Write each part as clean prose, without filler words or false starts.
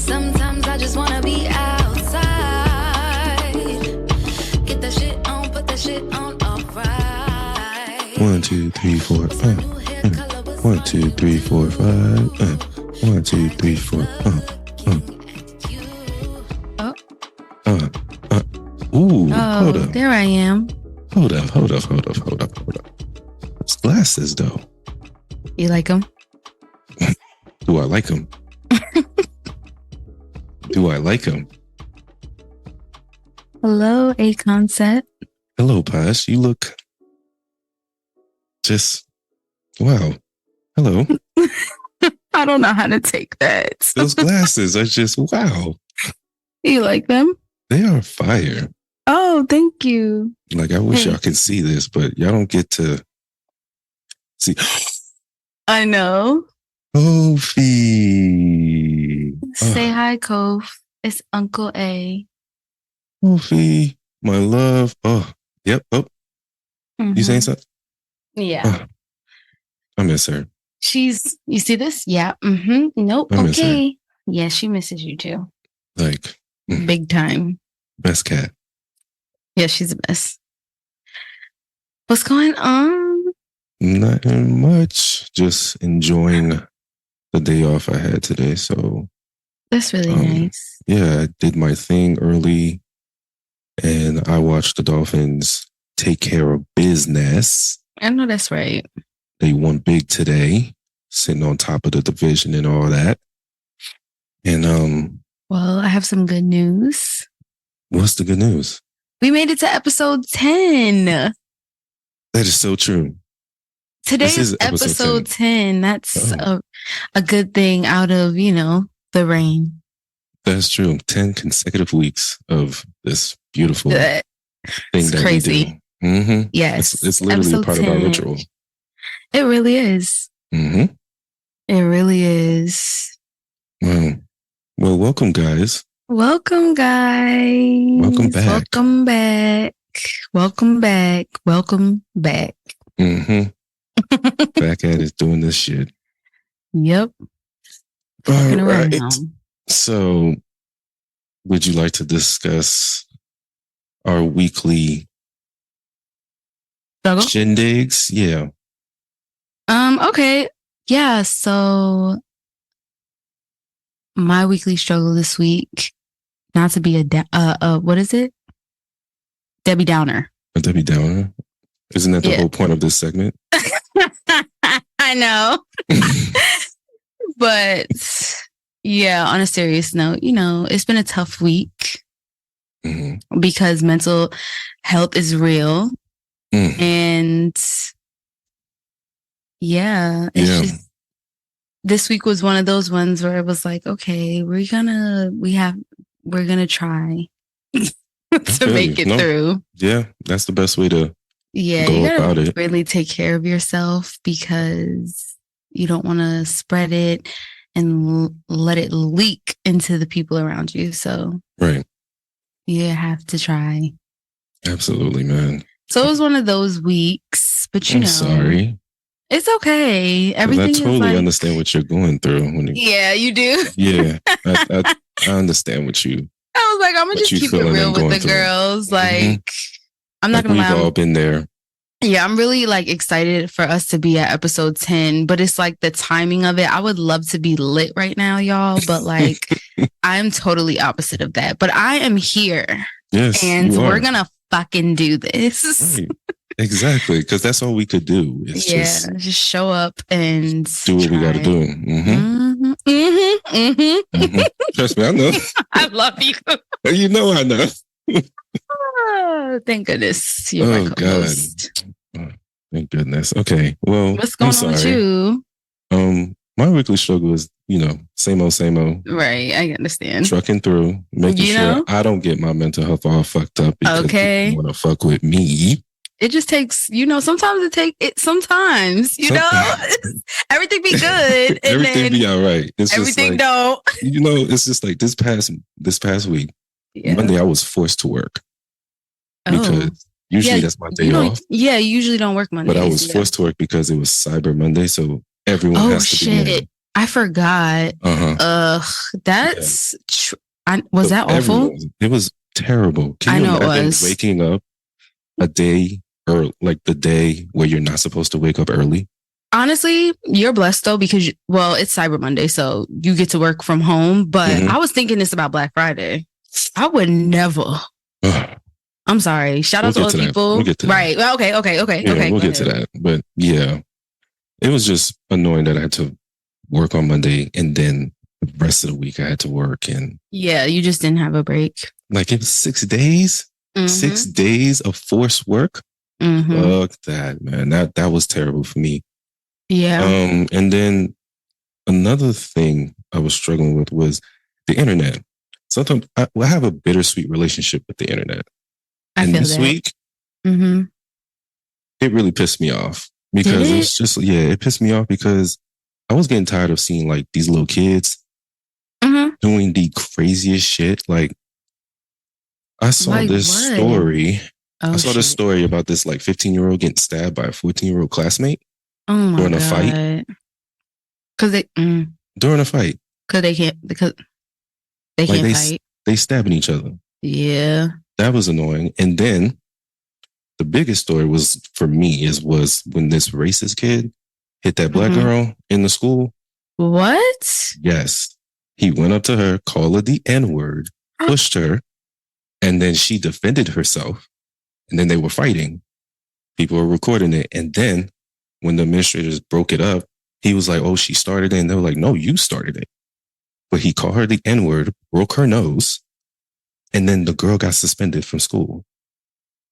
Sometimes I just wanna be outside. Get that shit on, put that shit on, alright. 1, 2, 3, 4, 5. 1, 2, 3, 4, 5. 1, 2, 3, 4. Ooh, hold up. There I am. Hold up. Those glasses, though. You like them? Do I like them? Do I like them? Hello, A Concept. Hello, Posh. You look just, wow. Hello. I don't know how to take that. Those glasses are just, wow. You like them? They are fire. Oh, thank you. Like, I wish y'all could see this, but y'all don't get to see. I know. Kofi. Say hi, Kof. It's Uncle A. Kofi, my love. Oh, yep. Oh, You saying something? Yeah. Oh, I miss her. You see this? Yeah. Nope. I miss Okay. Yeah, she misses you too. Like, Big time. best cat. Yeah, she's a mess. What's going on? Nothing much. Just enjoying the day off I had today. So, That's really nice. yeah, I did my thing early and I watched the Dolphins take care of business. I know that's right. They won big today, sitting on top of the division and all that. And Well, I have some good news. what's the good news? We made it to episode 10. That is so true. Today This is episode 10. That's a good thing out of, the rain. That's true. 10 consecutive weeks of this beautiful thing that crazy. we do. Mm-hmm. Yes. It's literally episode part 10. of our ritual. It really is. Mm-hmm. It really is. Well, welcome, guys. Welcome, guys. Welcome back. Welcome back. Welcome back. Welcome back. Mm-hmm. Back at it doing this shit. Yep. All Fucking right. around. So, would you like to discuss our weekly Struggle? shindigs? Yeah. Okay. Yeah, so my weekly struggle this week, not to be what is it? Debbie Downer. A Debbie Downer? Isn't that the whole point of this segment? I know. But yeah, on a serious note, it's been a tough week because mental health is real. And just, this week was one of those ones where it was like, okay, we're gonna try to make it through. Yeah, that's the best way to you gotta really take care of yourself because you don't want to spread it and let it leak into the people around you. So right, you have to try. Absolutely, man. So it was one of those weeks, but I'm sorry. It's okay. Everything. I totally understand what you're going through. Yeah, you do. Yeah, I understand what you. I was like, I'm gonna just keep it real with the girls. Like, I'm not gonna lie. We've all been there. Yeah, I'm really excited for us to be at episode 10, but it's the timing of it. I would love to be lit right now, y'all, but I'm totally opposite of that. But I am here. Yes, and we're gonna fucking do this. Right. Exactly, because that's all we could do. Is just show up and do what we got to do. Trust me, I know. I love you. You know I know. Oh, thank goodness you're my co-host. God. Oh, thank goodness. Okay, well, what's going on with you? My weekly struggle is, same old. Right, I understand. Trucking through, making sure I don't get my mental health all fucked up because people want to fuck with me. It just takes, sometimes sometimes, everything be good. And everything be all right. It's everything don't. It's just this past week, Monday, I was forced to work because usually that's my day off. Yeah, you usually don't work Monday. But I was forced to work because it was Cyber Monday. So everyone has to be in. I forgot. That's was that awful? It was terrible. Can you imagine waking up a day or like the day where you're not supposed to wake up early? Honestly, you're blessed though because it's Cyber Monday, so you get to work from home. But I was thinking this about Black Friday. I would never. I'm sorry. Shout out to all the people. We'll get to that. Right. Okay. Yeah, we'll get to that. But yeah, it was just annoying that I had to work on Monday and then the rest of the week I had to work. And yeah, you just didn't have a break. Like it was 6 days. 6 days of forced work. Fuck that, man. That was terrible for me. Yeah. And then another thing I was struggling with was the internet. Sometimes I have a bittersweet relationship with the internet. And this week, it really pissed me off because it's just, it pissed me off because I was getting tired of seeing like these little kids doing the craziest shit. Like I saw this story. I saw this story about this like 15-year-old getting stabbed by a 14-year-old classmate during a fight. During a fight. Because they can't fight. They stabbing each other. Yeah. That was annoying. And then the biggest story was for me was when this racist kid hit that black girl in the school. What? Yes. He went up to her, called her the N-word, pushed her, and then she defended herself. And then they were fighting. People were recording it. And then when the administrators broke it up, he was like, oh, she started it. And they were like, no, you started it. But he called her the N-word, broke her nose. And then the girl got suspended from school.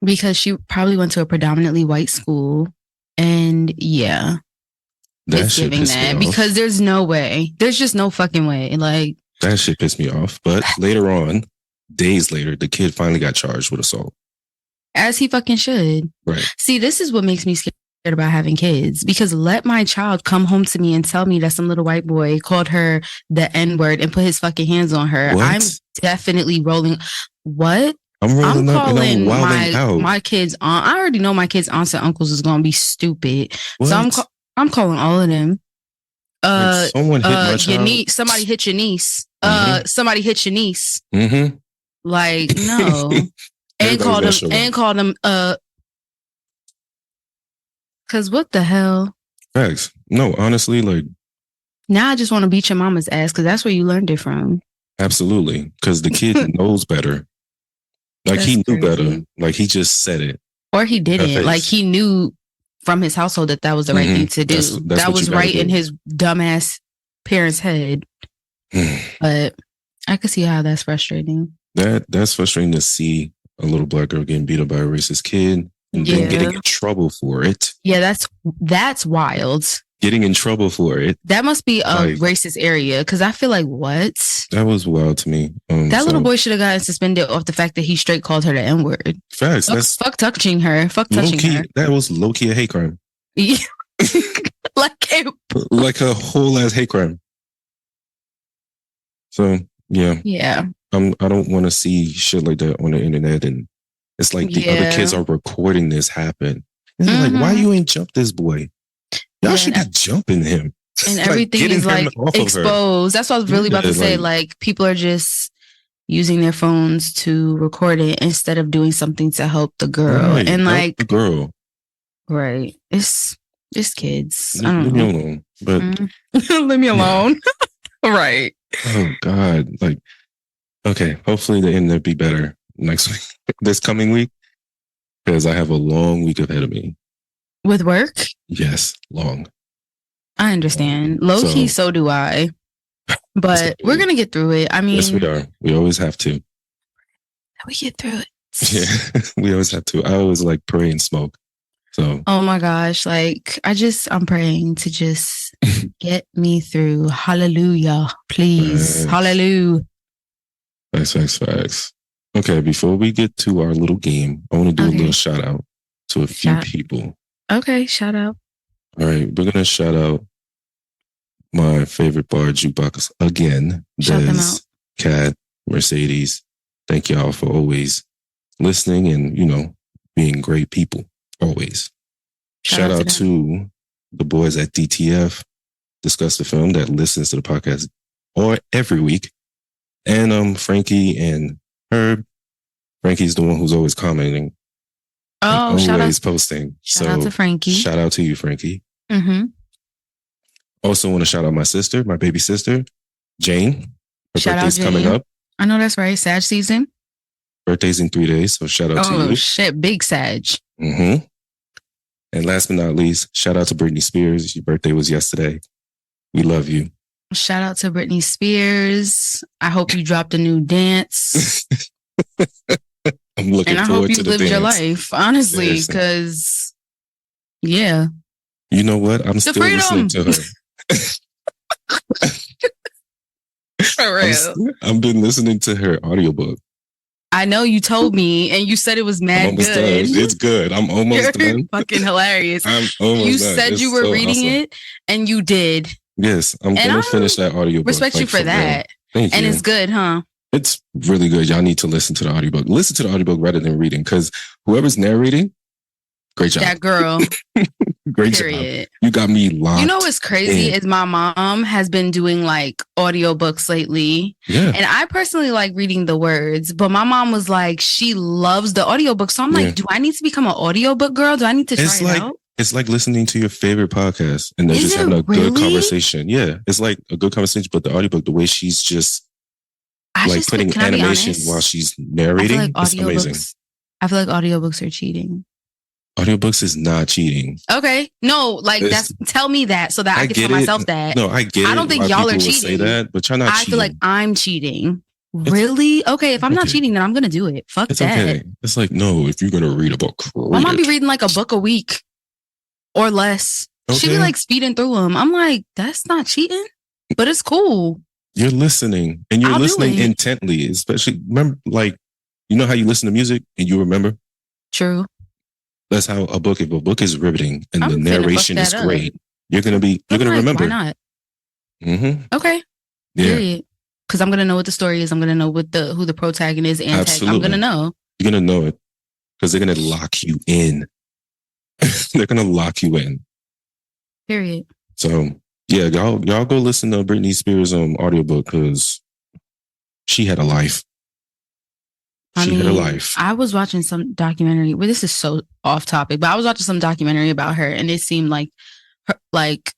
Because she probably went to a predominantly white school. And yeah. That shit pissed me off. Because there's no way. There's just no fucking way. Like that shit pissed me off. But later on, days later, the kid finally got charged with assault. As he fucking should. Right. See, this is what makes me scared about having kids. Because let my child come home to me and tell me that some little white boy called her the N-word and put his fucking hands on her. What? I'm definitely rolling. What? I'm calling my kids' aunt. I already know my kids' aunts and uncles is gonna be stupid. What? So I'm calling all of them. Someone hit my child. Somebody hit your niece. Somebody hit your niece. Like no. And call them. Cause what the hell? Facts. No, honestly, like. Now I just want to beat your mama's ass because that's where you learned it from. Absolutely, because the kid knows better. Like that's he knew better. Like he just said it, or he didn't. Like he knew from his household that was the right thing to do. That was right in his dumbass parents' head. But I could see how that's frustrating. That's frustrating to see a little black girl getting beat up by a racist kid and then getting in trouble for it. Yeah, that's wild. Getting in trouble for it. That must be a racist area because I feel like what? That was wild to me. That little boy should have gotten suspended off the fact that he straight called her the N-word. Facts. Fuck touching her. Fuck touching her. That was low-key a hate crime. like a whole ass hate crime. So yeah. Yeah. I don't want to see shit like that on the internet, and it's like the other kids are recording this happen. And they're like, why you ain't jump this boy? Y'all should be jumping him. And everything is like exposed. That's what I was really about to say. Like people are just using their phones to record it instead of doing something to help the girl. Right, and like the girl. Right. It's kids. I don't know. Leave me alone. But leave me alone. Right. Oh God. Like, okay. Hopefully the internet be better next week. This coming week. Because I have a long week ahead of me. With work? Yes, long. I understand. Low key, so do I. But we're going to get through it. I mean... Yes, we are. We always have to. We get through it. Yeah, we always have to. I always like pray and smoke. So. Oh my gosh. Like, I'm praying to just get me through. Hallelujah. Please. Facts. Hallelujah. Facts. Okay, before we get to our little game, I want to do a little shout out to a few people. Okay, shout out. All right, we're going to shout out my favorite bar jukebox again. Des, Kat, Mercedes. Thank y'all for always listening and, being great people. Always. Shout out to the boys at DTF. Discuss the Film that listens to the podcast or every week. And Frankie and Herb. Frankie's the one who's always commenting. Oh, always posting. Shout out to Frankie. Shout out to you, Frankie. Mm-hmm. Also want to shout out my sister, my baby sister, Jane. Her birthday's coming up. I know that's right. Sag season. Birthday's in 3 days, so shout out to you. Oh shit, big Sag. Mm-hmm. And last but not least, shout out to Britney Spears. Your birthday was yesterday. We love you. Shout out to Britney Spears. I hope you dropped a new dance. I'm looking forward to the dance. And I hope you lived your life, honestly, because, yeah. You know what? I'm still listening to her. For real. I've been listening to her audiobook. I know you told me, and you said it was mad good. Done. It's good. I'm almost done. Fucking hilarious. I'm almost you done. said it's you were so reading it, and you did. Yes, I'm going to finish that audiobook. Respect you for that. Thank you. And it's good, huh? It's really good. Y'all need to listen to the audiobook. Listen to the audiobook rather than reading, because whoever's narrating, great job. That girl. Great job. You got me locked. You know what's crazy is my mom has been doing like audiobooks lately. Yeah. And I personally like reading the words, but my mom was like, she loves the audiobook. So I'm like, do I need to become an audiobook girl? Do I need to try it out? It's like listening to your favorite podcast and then just having a good conversation. Yeah. It's like a good conversation, but the audiobook, the way she's just putting animation while she's narrating, it's amazing. I feel like audiobooks are cheating. Audiobooks is not cheating. Okay. No, tell me that so that I can tell myself that. No, I get it. I don't think y'all are cheating. Say that, but you're not cheating. I feel like I'm cheating. Really? Okay. If I'm not cheating, then I'm going to do it. Fuck that. Okay. It's like, no, if you're going to read a book, I might be reading like a book a week or less. Okay. She be like speeding through them. I'm like, that's not cheating, but it's cool. You're listening and you're listening intently, especially remember, like, you know how you listen to music and you remember? True. That's how if a book is riveting and the narration is great, you're going to remember. Why not? Mm-hmm. Okay. Yeah. Because I'm going to know what the story is. I'm going to know who the protagonist is. I'm going to know. You're going to know it because they're going to lock you in. They're going to lock you in. Period. So, yeah, y'all go listen to Britney Spears' audiobook because she had a life. She had a life. I was watching some documentary. Well, this is so off topic, but I was watching some documentary about her, and it seemed like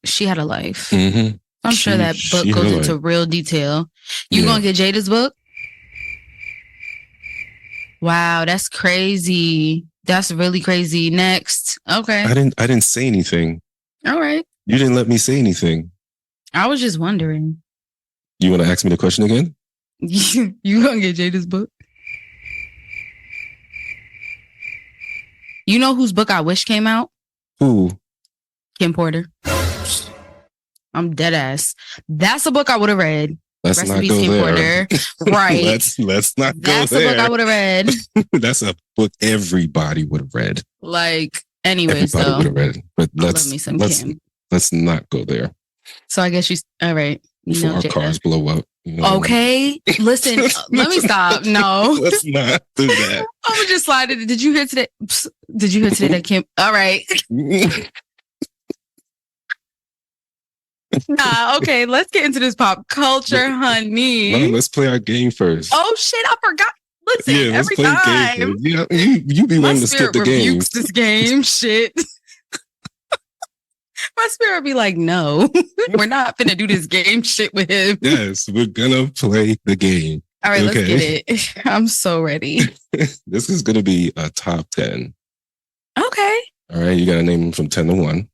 she had a life. Mm-hmm. I'm sure that book goes into real detail. You gonna get Jada's book? Wow, that's crazy. That's really crazy. Next, okay. I didn't say anything. All right. You didn't let me say anything. I was just wondering. You want to ask me the question again? You gonna get Jada's book? You know whose book I wish came out? Who? Kim Porter. I'm dead ass. That's a book I would have read. Let's not go Kim there. Porter. Right. let's not go That's there. That's a book I would have read. That's a book everybody would have read. Like, anyways, everybody would have read. But let's Kim. Let's not go there. So I guess she's all right. Before our cars blow up. You know okay. Listen, let me stop. No. Let's not do that. I'm just sliding. Did you hear today? Did you hear today that Kim? All right. Nah, okay. Let's get into this pop culture, honey. No, let's play our game first. Oh, shit. I forgot. Listen, every time. Yeah, you be wanting to skip the game. This game. Shit. My spirit be like, no, we're not finna do this game shit with him. Yes, we're gonna play the game. All right, let's get it. I'm so ready. This is gonna be a top 10. Okay. All right, you gotta name them from 10 to 1.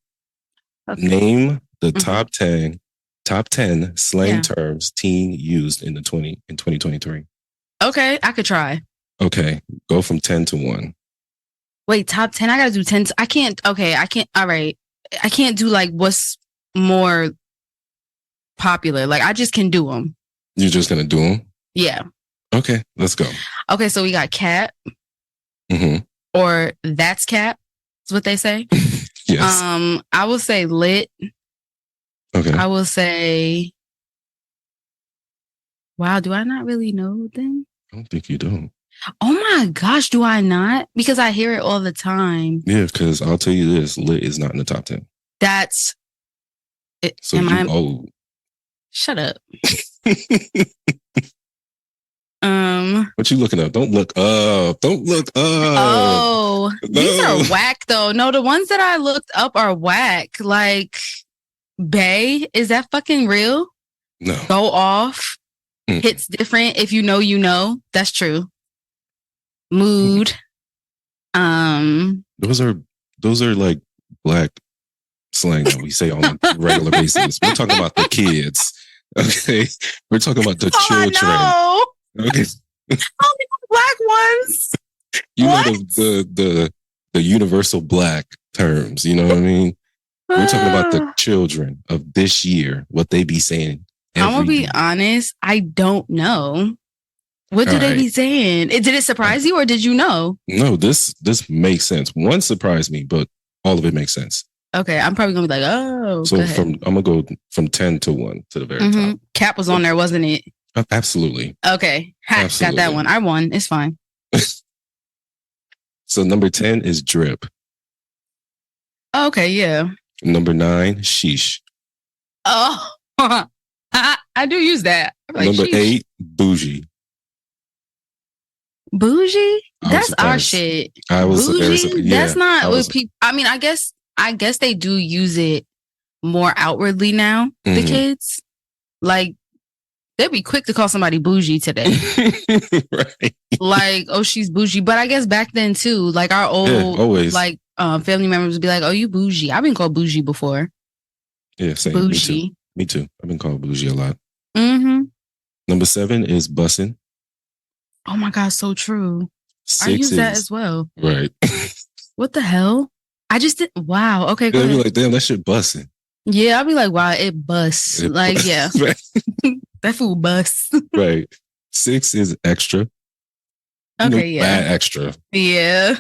Okay. Name the top 10 slang terms teen used in 2023. Okay, I could try. Okay, go from 10 to 1. Wait, top 10? I gotta do 10. I can't. Okay, I can't. All right. I can't do like what's more popular. Like I just can do them. You're just going to do them? Yeah. Okay, let's go. Okay, so we got cat. Mm-hmm. Or that's cat. Is what they say. Yes. I will say lit. Okay. I will say, wow, do I not really know them? I don't think you do. Oh my gosh, do I not? Because I hear it all the time. Yeah, because I'll tell you this, lit is not in the top 10. That's So you old. Shut up. What you looking up? Don't look up. Don't look up. Oh, no. These are whack though. No, the ones that I looked up are whack. Like, Bay, is that fucking real? No. Go off. Hits different. If you know, you know. That's true. Mood. Those are like black slang that we say on a regular basis. We're talking about the kids. Okay. We're talking about the children. Okay. Only black ones. You know the universal black terms, you know what I mean? We're talking about the children of this year, what they be saying. I'm gonna be honest, I don't know. What do they be saying? Did it surprise you or did you know? No, this makes sense. One surprised me, but all of it makes sense. Okay, I'm probably gonna be like, oh. So I'm gonna go from 10 to 1 to the very top. Cap was on there, wasn't it? Absolutely. Okay. Got that one. I won. It's fine. So number 10 is drip. Okay, yeah. Number 9, sheesh. Oh, I do use that. Like, number sheesh. 8, bougie. Bougie? That's our shit. Bougie? That's not what people. I mean, I guess they do use it more outwardly now. The kids, like, they'd be quick to call somebody bougie today. Right. Like, oh, she's bougie. But I guess back then too, like our old family members would be like, oh, you bougie. I've been called bougie before. Yeah, same. Bougie. Me too. I've been called bougie a lot. Number 7 is bussin'. Oh my God, so true. 6 I use that as well. Right. What the hell? I just did. Wow. Okay, go ahead. I'd be like, damn, that shit bussin'. Yeah, I'll be like, wow, it busts. Like, yeah. Right. That food busts. Right. 6 is extra. Okay, yeah. Bad extra. Yeah.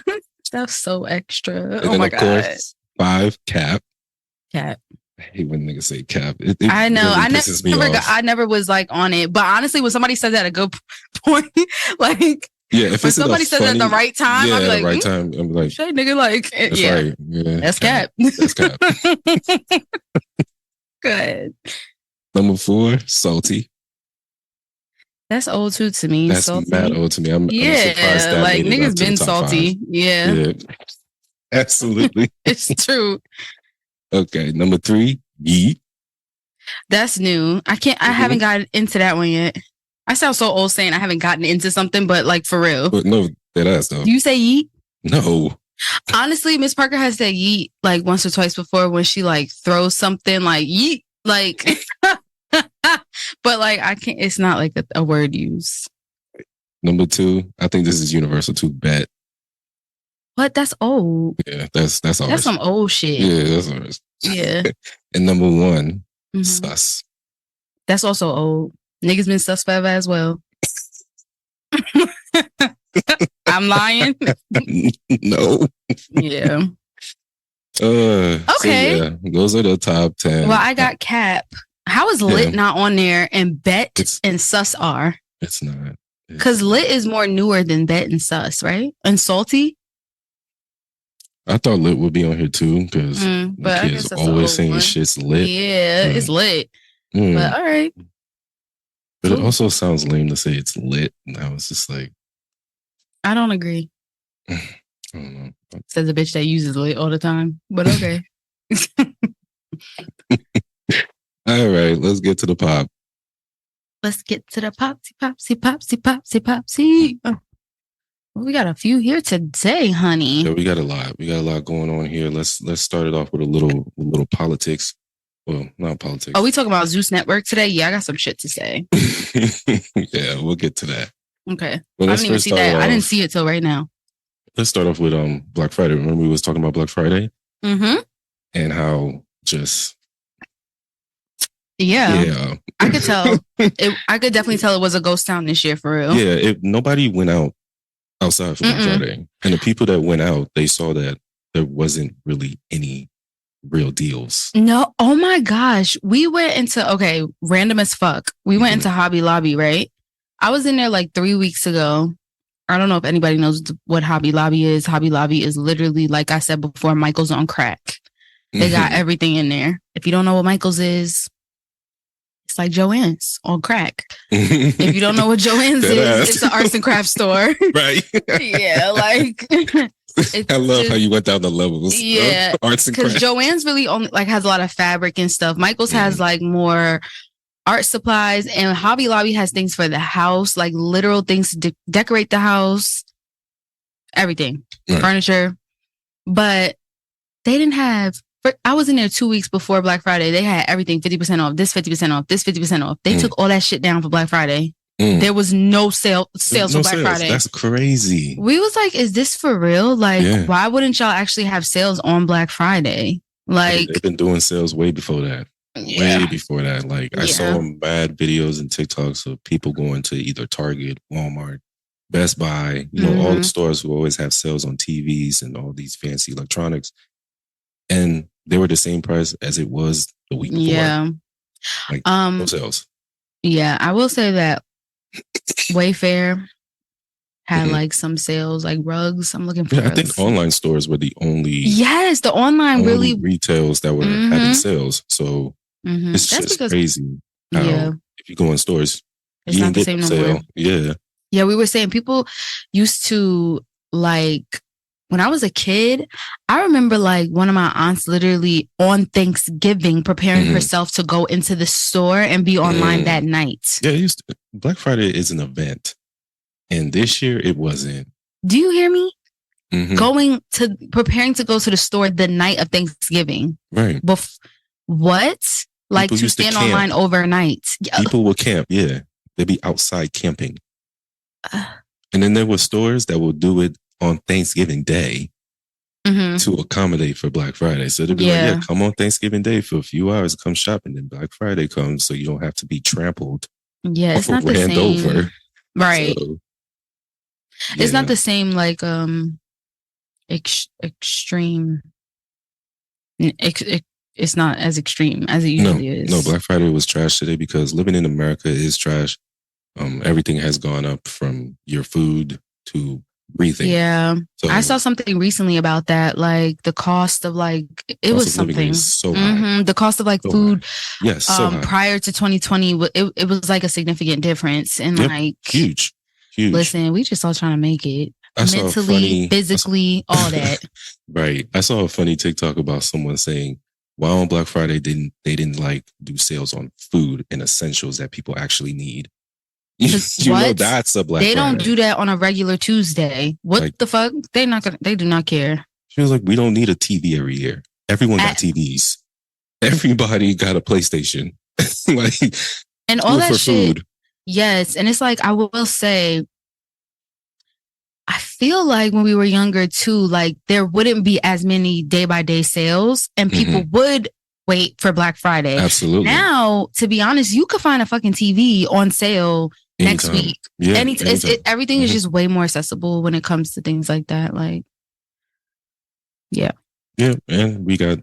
That's so extra. And oh my of God. Course, 5, cap. Cap. I hate when niggas say cap. I know. Really I never was like on it. But honestly, when somebody says that at a good point, like, yeah, if when somebody says that at the right time, yeah, I'll be like, right time, I'm like, shit, nigga, like, that's yeah, right. Yeah, that's cap. That's cap. Good. Number 4, salty. That's old too to me. That's salty. Mad old to me. I'm surprised that like made it niggas up to been the top salty. 5. Yeah, absolutely. It's true. Okay, number 3, yeet. That's new. I haven't gotten into that one yet. I sound so old saying I haven't gotten into something, but like for real. But no, that ass though. Do you say yeet? No. Honestly, Miss Parker has said yeet like once or twice before when she like throws something like yeet, like. But like I can't. It's not like a word used. Number 2, I think this is universal too. Bet. What? That's old. Yeah, that's ours. That's some old shit. Yeah, that's ours. Yeah. And number 1, sus. That's also old. Niggas been sus forever as well. I'm lying. No. Yeah. Okay. So yeah, those are the top 10. Well, I got cap. How is lit not on there and bet and sus are? It's not. Because lit is more newer than bet and sus, right? And salty. I thought lit would be on here too because kids always saying shit's lit. Yeah, it's lit. But all right. But it also sounds lame to say it's lit. And I was just like, I don't agree. I don't know. Says a bitch that uses lit all the time. But okay. All right, let's get to the pop. Let's get to the popsy. Oh. Well, we got a few here today, honey. Yeah, we got a lot. We got a lot going on here. Let's start it off with a little politics. Well, not politics. Are we talking about Zeus Network today? Yeah, I got some shit to say. Yeah, we'll get to that. Okay. Well, I didn't even see that. I didn't see it till right now. Let's start off with Black Friday. Remember we was talking about Black Friday? Mm-hmm. And how just yeah. I could tell. I could definitely tell it was a ghost town this year for real. Yeah, nobody went outside for Black Friday. And the people that went out, they saw that there wasn't really any real deals. No. Oh my gosh. We went into, random as fuck. We went into Hobby Lobby, right? I was in there like 3 weeks ago. I don't know if anybody knows what Hobby Lobby is. Hobby Lobby is literally, like I said before, Michael's on crack. They got everything in there. If you don't know what Michael's is, it's like Joann's on crack. If you don't know what Joann's is, it's an arts and crafts store. Right. Yeah, like I love how you went down the levels. Yeah, arts and crafts. Because Joann's really only like has a lot of fabric and stuff. Michael's has like more art supplies, and Hobby Lobby has things for the house, like literal things to decorate the house, everything, furniture. But they didn't have. I was in there 2 weeks before Black Friday. They had everything 50% off, this 50% off, this 50% off. They took all that shit down for Black Friday. There was no sales for Black Friday. That's crazy. We was like, is this for real? Like, why wouldn't y'all actually have sales on Black Friday? Like, they've been doing sales way before that. Way before that. Like, I saw bad videos and TikToks of people going to either Target, Walmart, Best Buy, all the stores who always have sales on TVs and all these fancy electronics. And they were the same price as it was the week before. Yeah. Like, no sales. Yeah, I will say that Wayfair had like some sales, like rugs. I'm looking for I think online stores were the only. Yes, the online really retails that were having sales. So it's just crazy how if you go in stores, it's not the same no more. Yeah. Yeah, we were saying people used to like. When I was a kid, I remember like one of my aunts literally on Thanksgiving preparing herself to go into the store and be online that night. Yeah, Black Friday is an event. And this year it wasn't. Do you hear me? Preparing to go to the store the night of Thanksgiving. Right. What? Like to stand online overnight. People will camp, yeah. They'd be outside camping. And then there were stores that will do it on Thanksgiving Day to accommodate for Black Friday. So they'd be like, come on Thanksgiving Day for a few hours, come shop, and then Black Friday comes so you don't have to be trampled. Yeah, it's not the same. Over. Right. So, it's not the same like extreme. It's not as extreme as it usually is. No, Black Friday was trash today because living in America is trash. Everything has gone up from your food to breathing. Yeah. So, I saw something recently about that. Like the cost of like, it was something. So high. The cost of like food prior to 2020, it was like a significant difference. And like, huge. Listen, we just all trying to make it. Mentally, physically, all that. Right. I saw a funny TikTok about someone saying, why on Black Friday they didn't like do sales on food and essentials that people actually need. That's a Black Friday. They don't do that on a regular Tuesday. What like, the fuck? They do not care. She was like, we don't need a TV every year. Everyone got TVs. Everybody got a PlayStation. Like, and all that shit. Food. Yes. And it's like, I will say, I feel like when we were younger too, like there wouldn't be as many day by day sales and people would wait for Black Friday. Absolutely. Now, to be honest, you could find a fucking TV on sale next week. Yeah, everything is just way more accessible when it comes to things like that. Like, yeah. Yeah. And we got,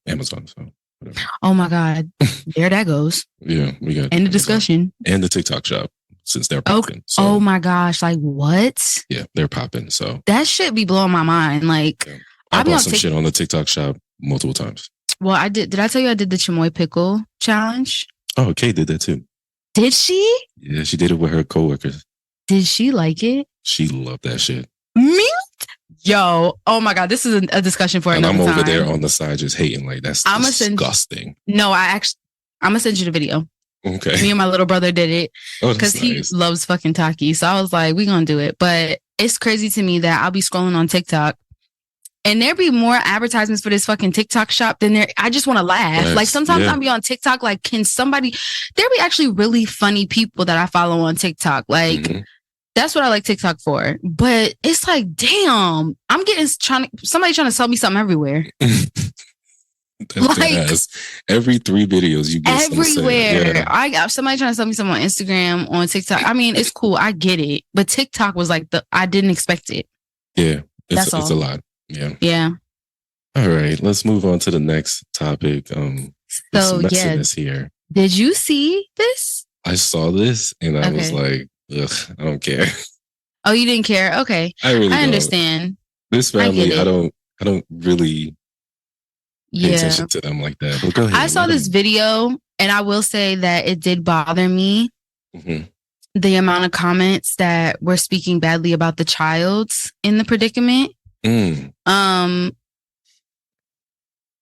Amazon. So whatever. Oh my God. There that goes. Yeah. We got end of discussion. And the TikTok shop. Since they're popping. So, oh my gosh. Like what? Yeah, they're popping. So that shit be blowing my mind. Like I bought some shit on the TikTok shop multiple times. Well, I did. Did I tell you I did the chamoy pickle challenge? Oh, Kay did that too. Did she? Yeah, she did it with her coworkers. Did she like it? She loved that shit. Me? Yo, oh my God, this is a discussion for another time. I'm over there on the side just hating like that's disgusting. No, I'm gonna send you the video. Okay. Me and my little brother did it because he loves fucking Taki. So I was like, we're going to do it. But it's crazy to me that I'll be scrolling on TikTok and there be more advertisements for this fucking TikTok shop than there. I just want to laugh. Yes. Like sometimes I'll be on TikTok. Like, there be actually really funny people that I follow on TikTok. Like, that's what I like TikTok for. But it's like, damn, I'm getting somebody trying to sell me something everywhere. Like every 3 videos you get everywhere. I got somebody trying to sell me something on Instagram, on TikTok. I mean, it's cool. I get it. But TikTok was like I didn't expect it. Yeah. It's a lot. Yeah. Yeah. All right. Let's move on to the next topic. So here. Did you see this? I saw this and I was like, ugh, I don't care. Oh, you didn't care? Okay. I understand. This family, I don't really pay attention to them like that. But go ahead. I saw this video, and I will say that it did bother me. Mm-hmm. The amount of comments that were speaking badly about the child in the predicament.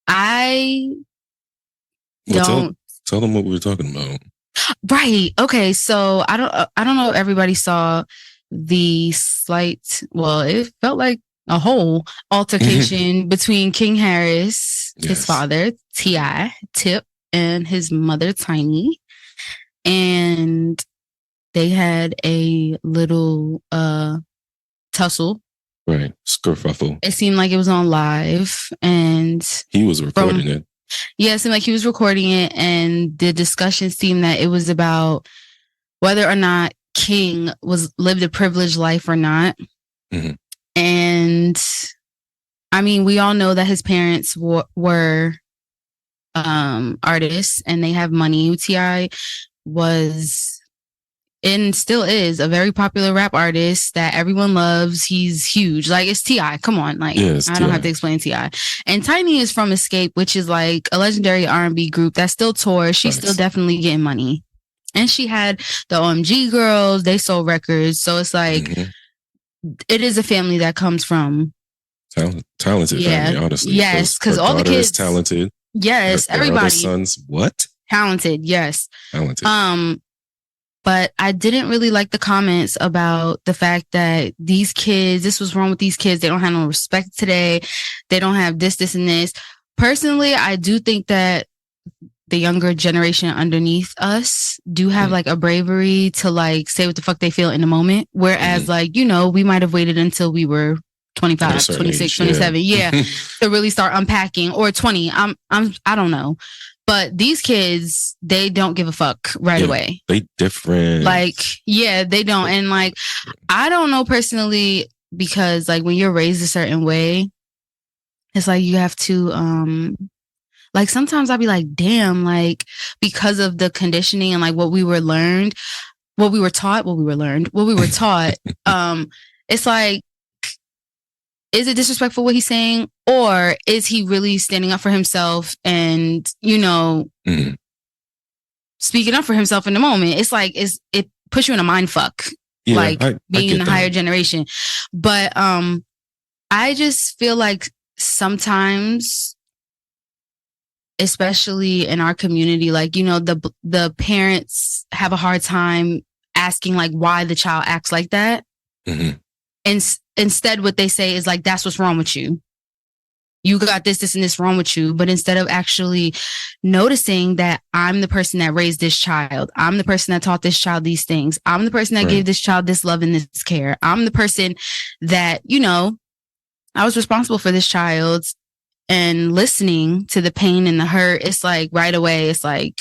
I don't tell them what we were talking about. Right. Okay. So I don't know if everybody saw the slight. Well, it felt like a whole altercation between King Harris, his father T.I. Tip, and his mother Tiny, and they had a little tussle. Right. Skerfuffle. It seemed like it was on live, and he was recording it. Yeah, it seemed like he was recording it, and the discussion seemed that it was about whether or not King lived a privileged life or not. Mm-hmm. And I mean, we all know that his parents were artists, and they have money. T.I. was and still is a very popular rap artist that everyone loves. He's huge. Like, it's T.I. Come on. Like, I don't have to explain T.I. And Tiny is from Escape, which is like a legendary R&B group that still tours. She's still definitely getting money. And she had the OMG girls. They sold records. So it's like, it is a family that comes from talented family, honestly. Yes, because all the kids talented. Yes, everybody. Other sons, what? Talented, yes. Talented. But I didn't really like the comments about the fact that these kids, this was wrong with these kids. They don't have no respect today. They don't have this, and this. Personally, I do think that the younger generation underneath us do have like a bravery to like say what the fuck they feel in the moment. Whereas like, you know, we might have waited until we were 25, 26, age, 27. Yeah. To really start unpacking, or 20. I don't know. But these kids, they don't give a fuck right away. They different. Like, yeah, they don't. And like, I don't know personally, because like when you're raised a certain way, it's like you have to, like sometimes I'll be like, damn, like because of the conditioning and like what we were taught, it's like, is it disrespectful what he's saying, or is he really standing up for himself and, you know, speaking up for himself in the moment? It's like, it puts you in a mind fuck, like being in the higher generation. But I just feel like sometimes, especially in our community, like, you know, the parents have a hard time asking like why the child acts like that. Mm-hmm. And instead what they say is like, that's what's wrong with you. You got this, and this wrong with you. But instead of actually noticing that I'm the person that raised this child, I'm the person that taught this child these things, I'm the person that gave this child this love and this care, I'm the person that, you know, I was responsible for this child, and listening to the pain and the hurt, it's like right away, it's like,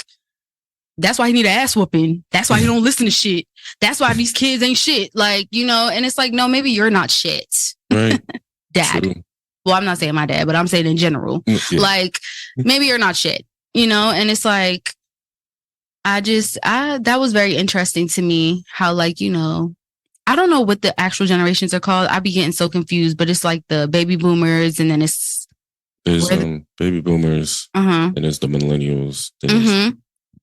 that's why he need an ass whooping. That's why he don't listen to shit. That's why these kids ain't shit. Like, you know, and it's like, no, maybe you're not shit. Right. Dad. True. Well, I'm not saying my dad, but I'm saying in general. Yeah. Like, maybe you're not shit, you know? And it's like, that was very interesting to me how, like, you know, I don't know what the actual generations are called. I be getting so confused, but it's like the baby boomers, and then there's baby boomers, and there's the millennials, there's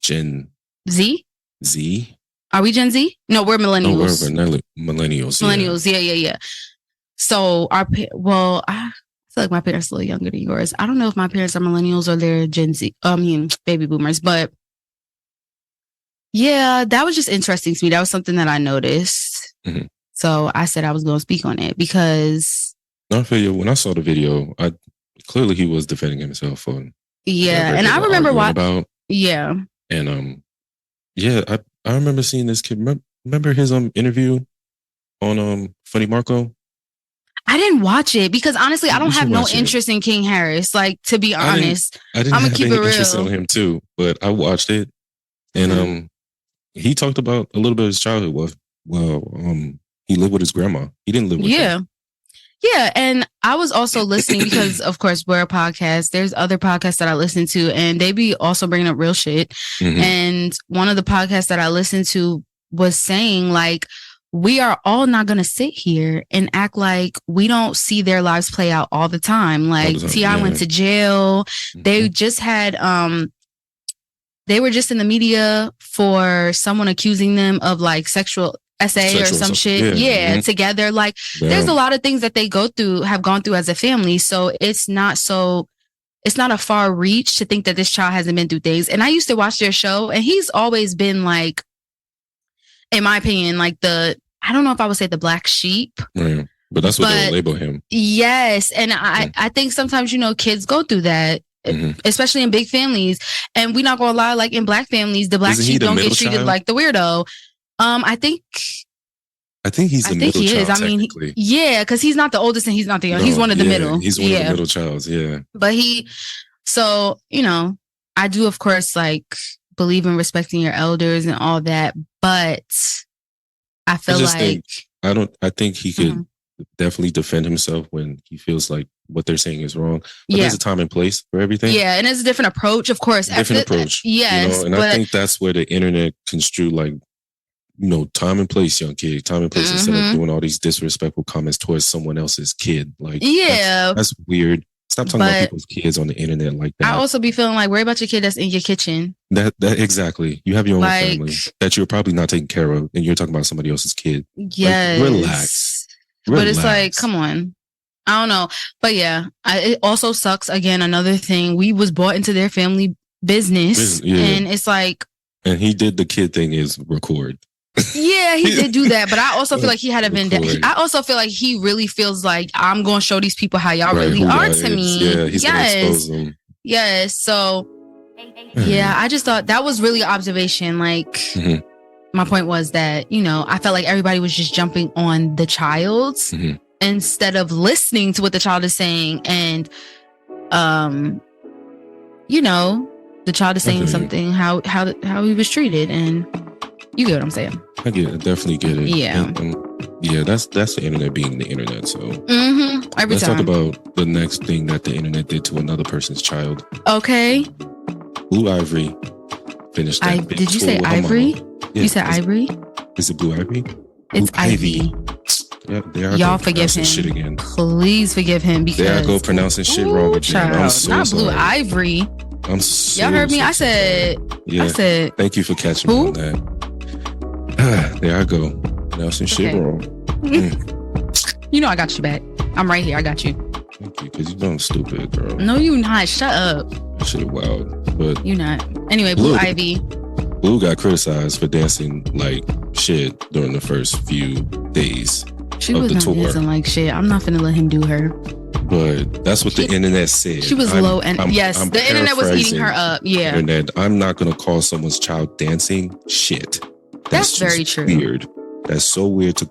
Gen Z. Z. Are we Gen Z? No, we're millennials. Oh, we're millennials. Millennials, yeah. So I feel like my parents are a little younger than yours. I don't know if my parents are millennials or they're Gen Z. Baby boomers. But yeah, that was just interesting to me. That was something that I noticed. Mm-hmm. So I said I was going to speak on it because. I feel you. When I saw the video, clearly he was defending himself on. Yeah, and I remember why. Yeah. And I remember seeing this kid. Remember his interview on Funny Marco? I didn't watch it because honestly, I don't have no interest in King Harris. Like, to be honest, I'm gonna keep it real. Interest in him too, but I watched it, and he talked about a little bit of his childhood. He lived with his grandma. He didn't live with her. Yeah, and I was also listening because, of course, we're a podcast. There's other podcasts that I listen to, and they be also bringing up real shit. Mm-hmm. And one of the podcasts that I listened to was saying, like, we are all not going to sit here and act like we don't see their lives play out all the time. Like T.I. went to jail. They just had, they were just in the media for someone accusing them of like sexual or some shit. Yeah. Together. Like there's a lot of things that they have gone through as a family. So it's not a far reach to think that this child hasn't been through things. And I used to watch their show, and he's always been like, in my opinion, like I don't know if I would say the black sheep. Right. But that's what they'll label him. Yes. And I think sometimes, kids go through that, especially in big families. And we're not going to lie, like in black families, the black sheep don't get treated like the weirdo. I think he's the middle child. I mean, because he's not the oldest and he's not the young. He's one of the middle. He's one of the middle childs. Yeah. But I do, of course, like believe in respecting your elders and all that. But I feel I think he could definitely defend himself when he feels like what they're saying is wrong. But there's a time and place for everything. Yeah, and it's a different approach, of course. Different approach. Yes. And I think that's where the internet construe like, time and place, young kid, time and place, instead of doing all these disrespectful comments towards someone else's kid. Like, that's weird. Stop talking about people's kids on the internet like that. I also be feeling like, worry about your kid that's in your kitchen. That exactly. You have your own family that you're probably not taking care of, and you're talking about somebody else's kid. Yes. Like, relax. But it's like, come on. I don't know. But yeah, it also sucks. Again, another thing. We was brought into their family business. And it's like. And he did the kid thing is record. Yeah, he did do that, but I also feel like he had a vendetta. I also feel like he really feels like I'm going to show these people how y'all really are to me. Yeah, he's going to expose them. Yes, so yeah, I just thought that was really observation. Like my point was that I felt like everybody was just jumping on the child instead of listening to what the child is saying, and the child is saying something how he was treated, and. You get what I'm saying? I definitely get it. Yeah. And that's the internet being the internet. So let's talk about the next thing that the internet did to another person's child. Okay. Blue Ivy finished that. Did you say Ivory? You said Ivory? Is it Blue Ivy? It's Ivy. Yeah, they are. Y'all forgive him. Shit again. Please forgive him because they are go pronouncing shit wrong again. I'm so not sorry. Blue Ivory. I'm so Y'all heard me. Sorry. I said. Thank you for catching me on that. There I go. Now some shit wrong. I got you back. I'm right here. I got you. Thank you, because you know I'm stupid, girl. No, you not. Shut up. That shit wild, but you not. Anyway, Blue Ivy. Blue got criticized for dancing like shit during the first few days of the tour. Dancing like shit. I'm not finna let him do her. But that's what the internet said. She was low, and yes, the internet was eating her up. Yeah. Internet. I'm not gonna call someone's child dancing shit. That's very true. Weird. That's so weird to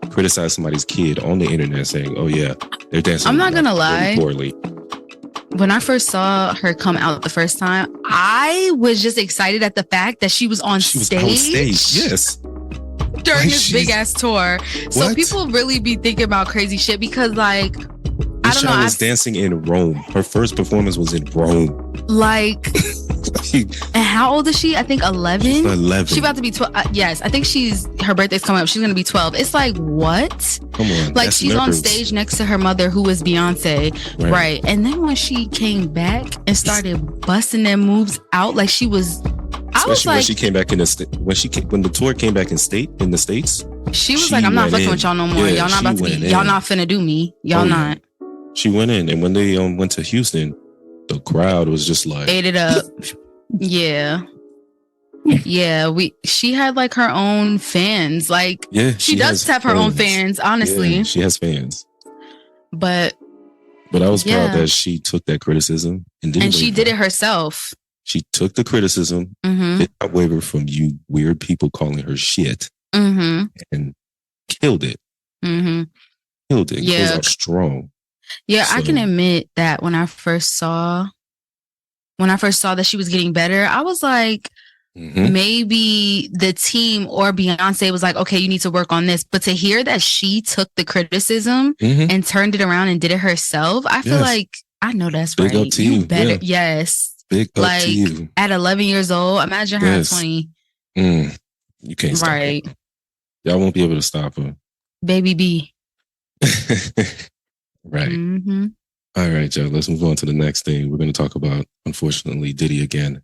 criticize somebody's kid on the internet saying, "Oh yeah, they're dancing." I'm not gonna lie. Poorly. When I first saw her come out the first time, I was just excited at the fact that she was on stage. Yes. During this big ass tour. So people really be thinking about crazy shit because I don't know. She was dancing in Rome. Her first performance was in Rome. And how old is she? I think 11. She's 11. She's about to be 12. Yes, I think her birthday's coming up. She's gonna be 12. It's like, what? Come on. Like she's on stage next to her mother, who is Beyonce, right? And then when she came back and started busting them moves out, like she was. Especially when she came back in the when the tour came back in the States. She was like, I'm not fucking with y'all no more. Y'all not about to be. Y'all not finna do me. Y'all not. She went in, and when they went to Houston, the crowd was just like ate it up. Yeah. She had like her own fans. Like she does have her own fans, honestly. Yeah, she has fans. But I was proud that she took that criticism and she did it herself. She took the criticism, did not waver from you weird people calling her shit, and killed it. Killed it. Goes out strong. Yeah, so. I can admit that when I first saw that she was getting better, I was like, maybe the team or Beyonce was like, okay, you need to work on this. But to hear that she took the criticism and turned it around and did it herself, I feel like I know that's big right. Up to you better, yes. Big up to you. At 11 years old, imagine her at 20. You can't stop right. it. Y'all won't be able to stop her. Baby B. Right. Mm-hmm. All right, Joe. Let's move on to the next thing. We're going to talk about, unfortunately, Diddy again.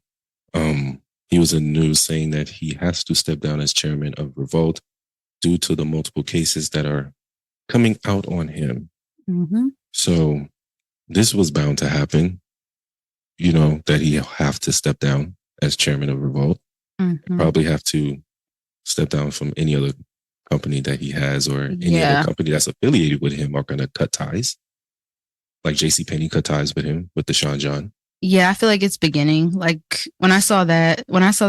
He was in the news saying that he has to step down as chairman of Revolt due to the multiple cases that are coming out on him. Mm-hmm. So this was bound to happen, you know, that he have to step down as chairman of Revolt. Mm-hmm. Probably have to step down from any other company that he has, or any other company that's affiliated with him are going to cut ties. Like JCPenney cut ties with him, with Deshaun John. Yeah, I feel like it's beginning. Like when I saw that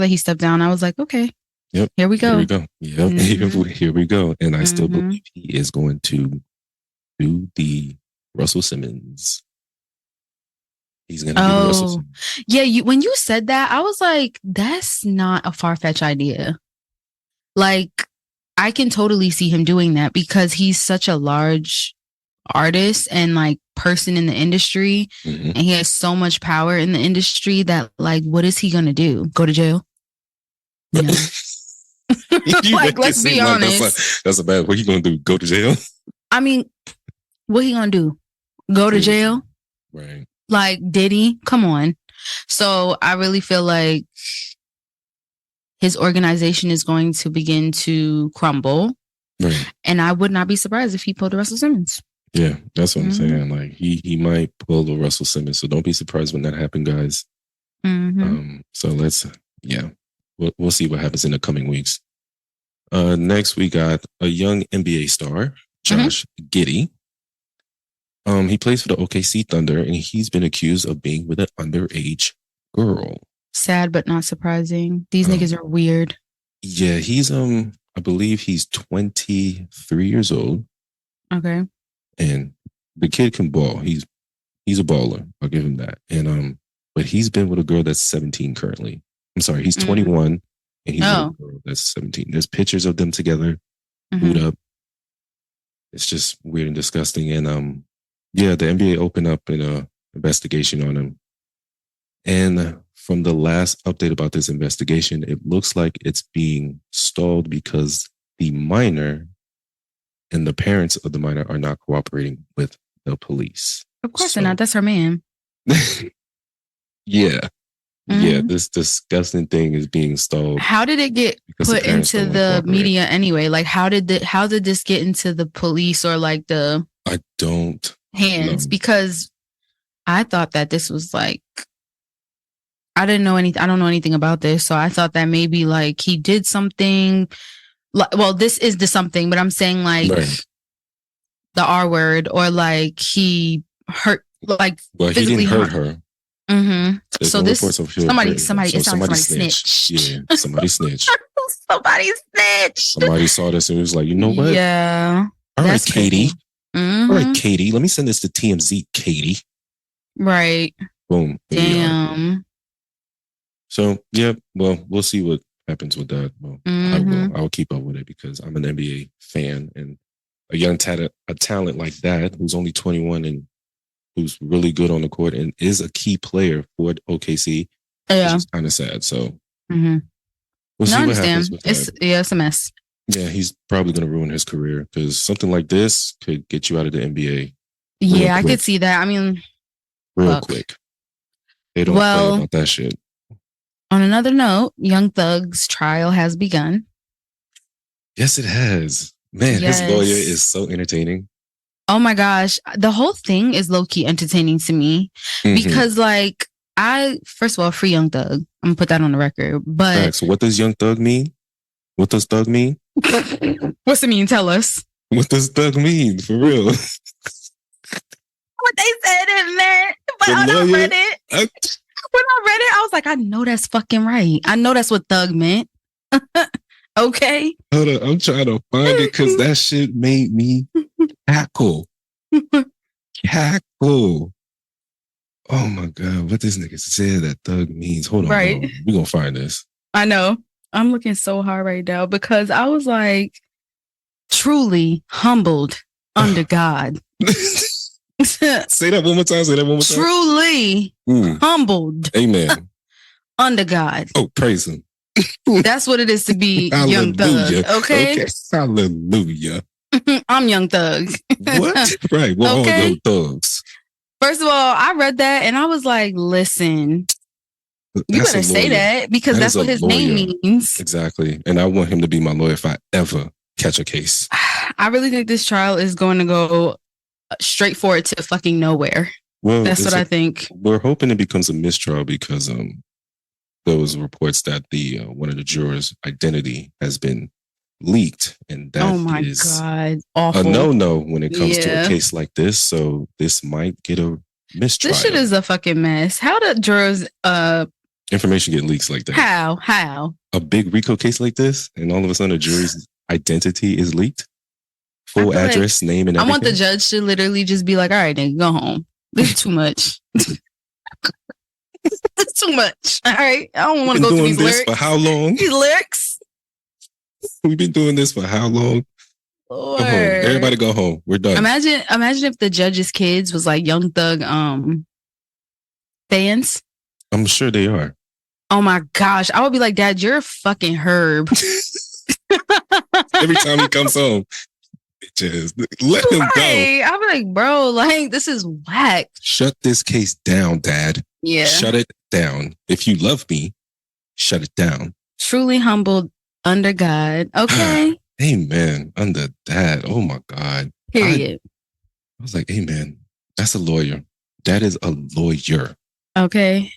he stepped down, I was like, okay, yep, here we go. Here we go. Yep, Mm-hmm. here we go. And I still believe he is going to do the Russell Simmons. He's going to do the Russell Simmons. Yeah, when you said that, I was like, that's not a far-fetched idea. Like, I can totally see him doing that because he's such a large artist and like person in the industry, and he has so much power in the industry that, like, what is he gonna do? Go to jail? You know? Like, let's be honest. That's a bad. What he gonna do? Go to jail? I mean, what he gonna do? Go to jail? Right. Like, Diddy? Come on. So I really feel like his organization is going to begin to crumble. Right. And I would not be surprised if he pulled the Russell Simmons. Yeah, that's what I'm saying. Like, he might pull the Russell Simmons. So don't be surprised when that happens, guys. So we'll see what happens in the coming weeks. Next, we got a young NBA star, Josh Giddey. He plays for the OKC Thunder, and he's been accused of being with an underage girl. Sad, but not surprising. These niggas are weird. Yeah, he's I believe he's 23 years old. Okay. And the kid can ball. He's a baller. I'll give him that. And but he's been with a girl that's 17 currently. I'm sorry, he's 21 and he's with a girl that's 17. There's pictures of them together, booed up. It's just weird and disgusting. And the NBA opened up an investigation on him. And from the last update about this investigation, it looks like it's being stalled because the minor and the parents of the minor are not cooperating with the police. Of course they're not. That's her man. Yeah. Yeah, this disgusting thing is being stalled. How did it get put into the media anyway? Like, how did this get into the police or like the hands? Because I thought that this was like, I don't know anything about this, so I thought that maybe like he did something. Well, this is the something, but I'm saying like the R word, or like he hurt, like physically he didn't hurt her. So this somebody snitched. Yeah, somebody snitched. Somebody snitched. Somebody saw this and was like, you know what? Yeah. All right, Katie. All right, Katie. Let me send this to TMZ, Katie. Right. Boom. Damn. So yeah, well, we'll see what happens with that. Well, I will keep up with it because I'm an NBA fan, and a young talent like that who's only 21 and who's really good on the court and is a key player for OKC. Yeah, which is kind of sad. So we'll see what happens with that. It's a mess. Yeah, he's probably going to ruin his career because something like this could get you out of the NBA. Yeah, I could see that. I mean, real quick. They don't play about that shit. On another note, Young Thug's trial has begun. Yes, it has. Man, his lawyer is so entertaining. Oh my gosh. The whole thing is low-key entertaining to me because like first of all, free Young Thug. I'm gonna put that on the record. But so what does Young Thug mean? What does Thug mean? What's it mean? Tell us. What does Thug mean? For real. What they said it meant, but I don't read it. When I read it, I was like, I know that's fucking right. I know that's what Thug meant. Okay. Hold on. I'm trying to find it because that shit made me cackle. Cackle. Oh my God. What this nigga said that Thug means. Hold on. Right. We're going to find this. I know. I'm looking so hard right now because I was like, truly humbled under God. Say that one more time. Truly humbled. Amen. Under God. Oh, praise him. That's what it is to be Young Thug. Okay. Hallelujah. I'm Young Thug. What? Right. We're all Young Thugs. First of all, I read that and I was like, listen, you better say that because that's what his name means. Exactly. And I want him to be my lawyer if I ever catch a case. I really think this trial is going to go straight forward to fucking nowhere. Well, that's what I think. We're hoping it becomes a mistrial because there was reports that the one of the jurors' identity has been leaked, and that is God, awful. A no when it comes to a case like this. So this might get a mistrial. This shit is a fucking mess. How do jurors information get leaks like that? How a big RICO case like this, and all of a sudden a jury's identity is leaked, full address, name, and everything? I want the judge to literally just be like, all right, then go home. This is too much. It's too much. All right, I don't want to go through these lyrics. For how long? These lyrics. We've been doing this for how long? Lord. Go home. Everybody go home. We're done. Imagine if the judge's kids was like Young Thug fans. I'm sure they are. Oh my gosh. I would be like, Dad, you're a fucking herb. Every time he comes home, just let him go. I'll be like, bro, like, this is whack. Shut this case down, Dad. Yeah. Shut it down. If you love me, shut it down. Truly humbled under God. Okay. Amen. Under that. Oh my God. Period. I was like, amen. That's a lawyer. That is a lawyer. Okay.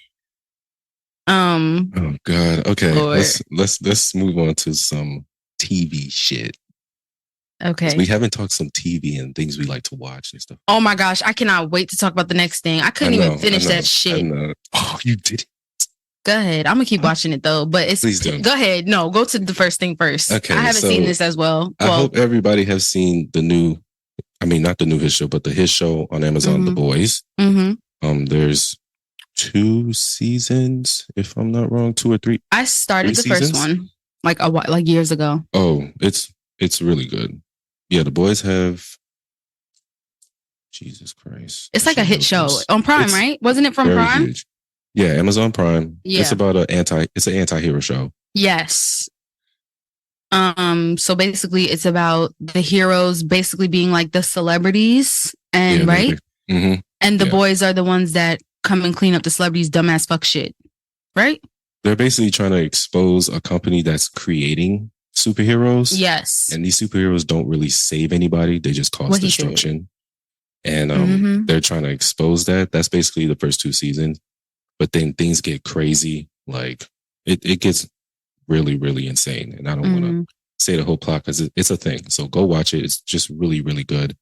Oh God. Okay. Lord. Let's move on to some TV shit. Okay. We haven't talked some TV and things we like to watch and stuff. Oh my gosh. I cannot wait to talk about the next thing. I couldn't even finish that shit. Oh, you did it. Go ahead. I'm gonna keep watching it though, but Please do. Go ahead. No, go to the first thing first. Okay. I haven't seen this as well. I hope everybody has seen the new, not the new his show, but the his show on Amazon, The Boys. Mm-hmm. There's 2 seasons, if I'm not wrong, 2 or 3. I started the first one like years ago. Oh, it's really good. Yeah, The Boys have. Jesus Christ! It's like a hit show on Prime, right? Wasn't it from Prime? Huge. Yeah, Amazon Prime. Yeah. It's about an anti-hero show. Yes. So basically it's about the heroes basically being like the celebrities and right? Mm-hmm. And the boys are the ones that come and clean up the celebrities' dumbass fuck shit. Right? They're basically trying to expose a company that's creating superheroes. Yes. And these superheroes don't really save anybody. They just cause destruction. And they're trying to expose that. That's basically the first 2 seasons. But then things get crazy. Like it gets really, really insane. And I don't want to say the whole plot because it's a thing. So go watch it. It's just really, really good.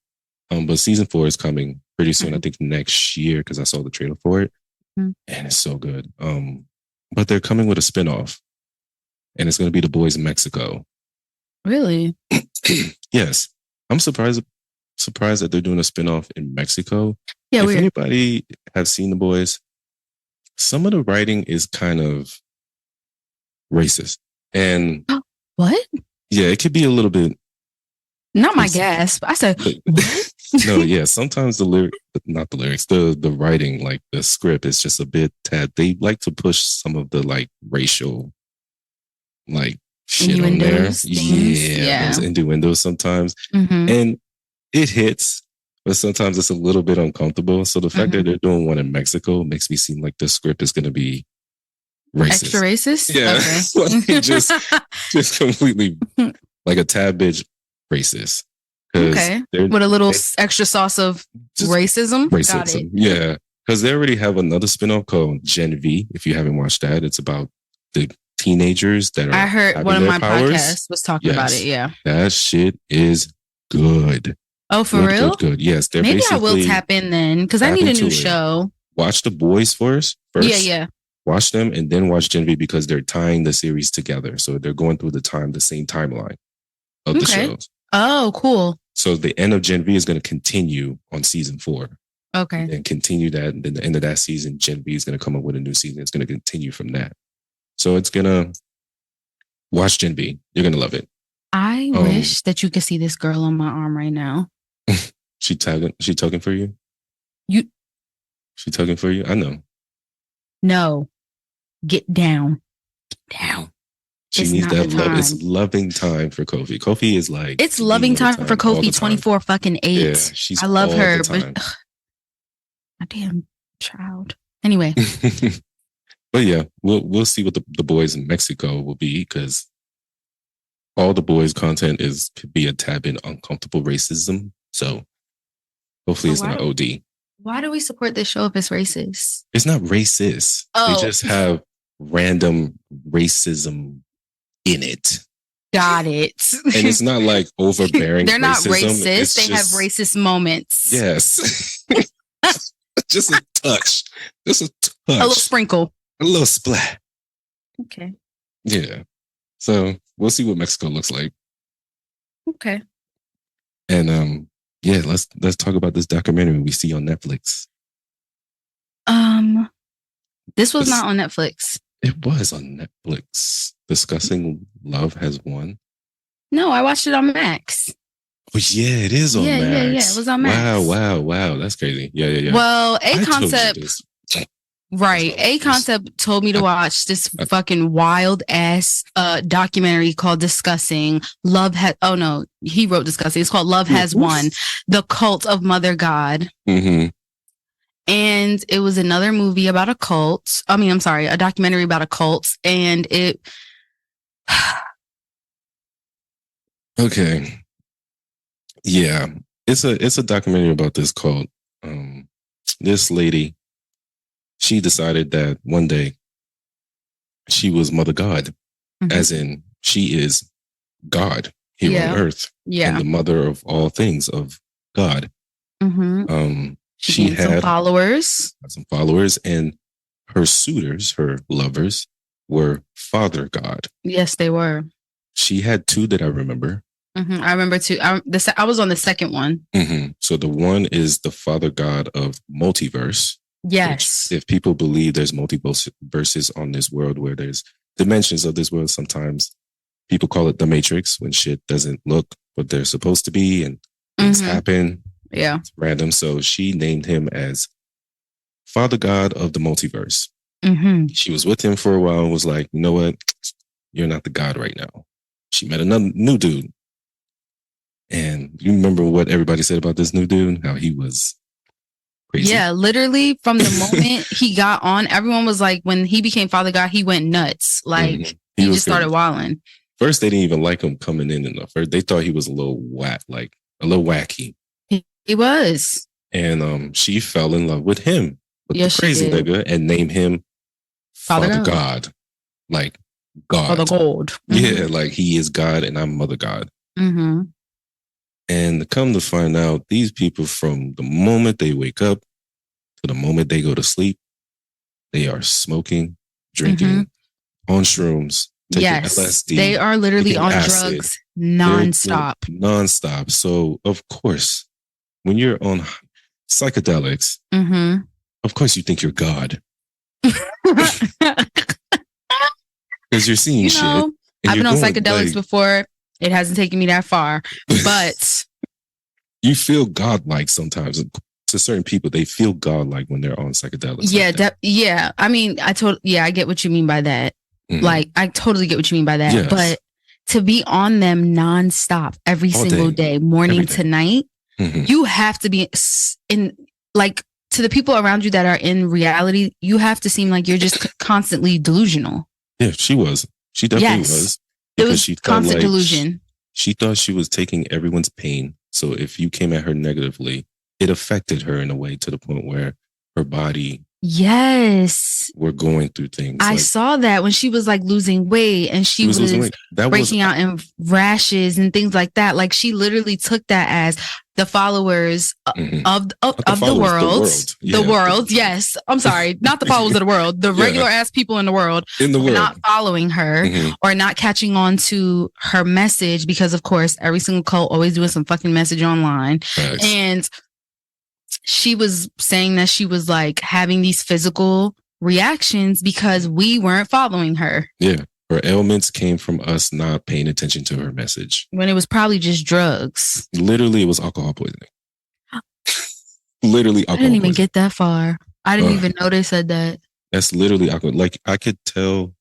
But season 4 is coming pretty soon. I think next year because I saw the trailer for it. And it's so good. But they're coming with a spinoff. And it's going to be The Boys in Mexico. Really? Yes. I'm surprised that they're doing a spinoff in Mexico. Yeah, if anybody have seen The Boys, some of the writing is kind of racist. And what? Yeah, it could be a little bit. Not my gasp. I said, no, yeah. Sometimes not the lyrics, the writing, like the script is just a bit tad. They like to push some of the like racial, like shit on there. Yeah. Those innuendos sometimes. And it hits, but sometimes it's a little bit uncomfortable. So the fact that they're doing one in Mexico makes me seem like the script is going to be racist. Extra racist? Yeah. Like just completely like a tad bit racist. Okay. With a little extra sauce of racism? Got it. Yeah. Because they already have another spinoff called Gen V. If you haven't watched that, it's about the teenagers that are. I heard one of my podcasts was talking about it. Yeah. That shit is good. Oh, for real? Good. Yes. Maybe I will tap in then because I need a new show. Watch The Boys first. Yeah. Watch them and then watch Gen V because they're tying the series together. So they're going through the same timeline of the shows. Oh, cool. So the end of Gen V is going to continue on season 4. Okay. And continue that. And then the end of that season, Gen V is going to come up with a new season. It's going to continue from that. So it's going to watch Gen V. You're going to love it. I wish that you could see this girl on my arm right now. She tugging for you? She tugging for you? I know. No. Get down. Get down. She needs that love. It's loving time for Kofi. Kofi is like it's loving time for Kofi 24 fucking 8. Yeah, she's I love her, but my damn child. Anyway. But yeah, we'll see what the boys in Mexico will be, because all the boys' content could be a tad bit uncomfortable racism. So hopefully it's not OD. Why do we support this show if it's racist? It's not racist. They just have random racism in it. Got it. And it's not like overbearing. They're not racist. They have racist moments. Yes. Just a touch. Just a touch. A little sprinkle. A little splat. Okay. Yeah. So we'll see what Mexico looks like. Okay. And yeah, let's talk about this documentary we see on Netflix. This was not on Netflix. It was on Netflix. Discussing Love Has Won. No, I watched it on Max. Oh yeah, it is on Max. Yeah, it was on Max. Wow. That's crazy. Yeah. Well, A Concept told me to watch this fucking wild ass documentary called Discussing Love Has. Oh no, he wrote Discussing. It's called Love Has Won: The Cult of Mother God. Mm-hmm. And it was another movie about a cult. A documentary about a cult, and it. Okay. Yeah, it's a documentary about this cult. This lady, she decided that one day she was Mother God, as in she is God here on earth, and the mother of all things, of God. Mm-hmm. She had some followers, and her suitors, her lovers, were Father God. Yes, they were. She had 2 that I remember. Mm-hmm. I remember 2. I was on the second one. Mm-hmm. So the one is the Father God of multiverse. Yes. If people believe there's multiverses on this world, where there's dimensions of this world, sometimes people call it the Matrix, when shit doesn't look what they're supposed to be and things happen. Yeah. It's random. So she named him as Father God of the multiverse. Mm-hmm. She was with him for a while and was like, you know what? You're not the God right now. She met another new dude. And you remember what everybody said about this new dude? How he was crazy. Yeah, literally from the moment he got on, everyone was like, when he became Father God, he went nuts. Like he just started wilding. First, they didn't even like him coming in enough. First, they thought he was a little wacky. He was. And she fell in love with him, with the crazy nigga, and named him Father God. Like God. Father God. Mm-hmm. Yeah, like he is God and I'm Mother God. Mm-hmm. And come to find out, these people, from the moment they wake up to the moment they go to sleep, they are smoking, drinking, on shrooms, taking LSD. They are literally on drugs nonstop. Nonstop. So, of course, when you're on psychedelics, of course you think you're God. Because you're seeing shit. I've been on psychedelics before. It hasn't taken me that far, but you feel godlike sometimes. To certain people, they feel godlike when they're on psychedelics. Yeah. I mean, I get what you mean by that. Mm-hmm. Like, I totally get what you mean by that. Yes. But to be on them nonstop every single day, morning to night, you have to be in, like, to the people around you that are in reality, you have to seem like you're just constantly delusional. Yeah, she was. She definitely was. It was constant delusion. She thought she was taking everyone's pain. So if you came at her negatively, it affected her in a way, to the point where her body were going through things. I saw that when she was like losing weight, and she was breaking out in rashes and things like that. Like, she literally took that as the followers of the world. The world. Yes. I'm sorry. Not the followers of the world. The regular ass people in the world. Not following her or not catching on to her message, because of course every single cult always doing some fucking message online. Thanks. And she was saying that she was like having these physical reactions because we weren't following her. Yeah. Her ailments came from us not paying attention to her message. When it was probably just drugs. Literally, it was alcohol poisoning. Literally alcohol I didn't even poisoning. get that far. I didn't even know they said that. That's literally alcohol. Like, I could tell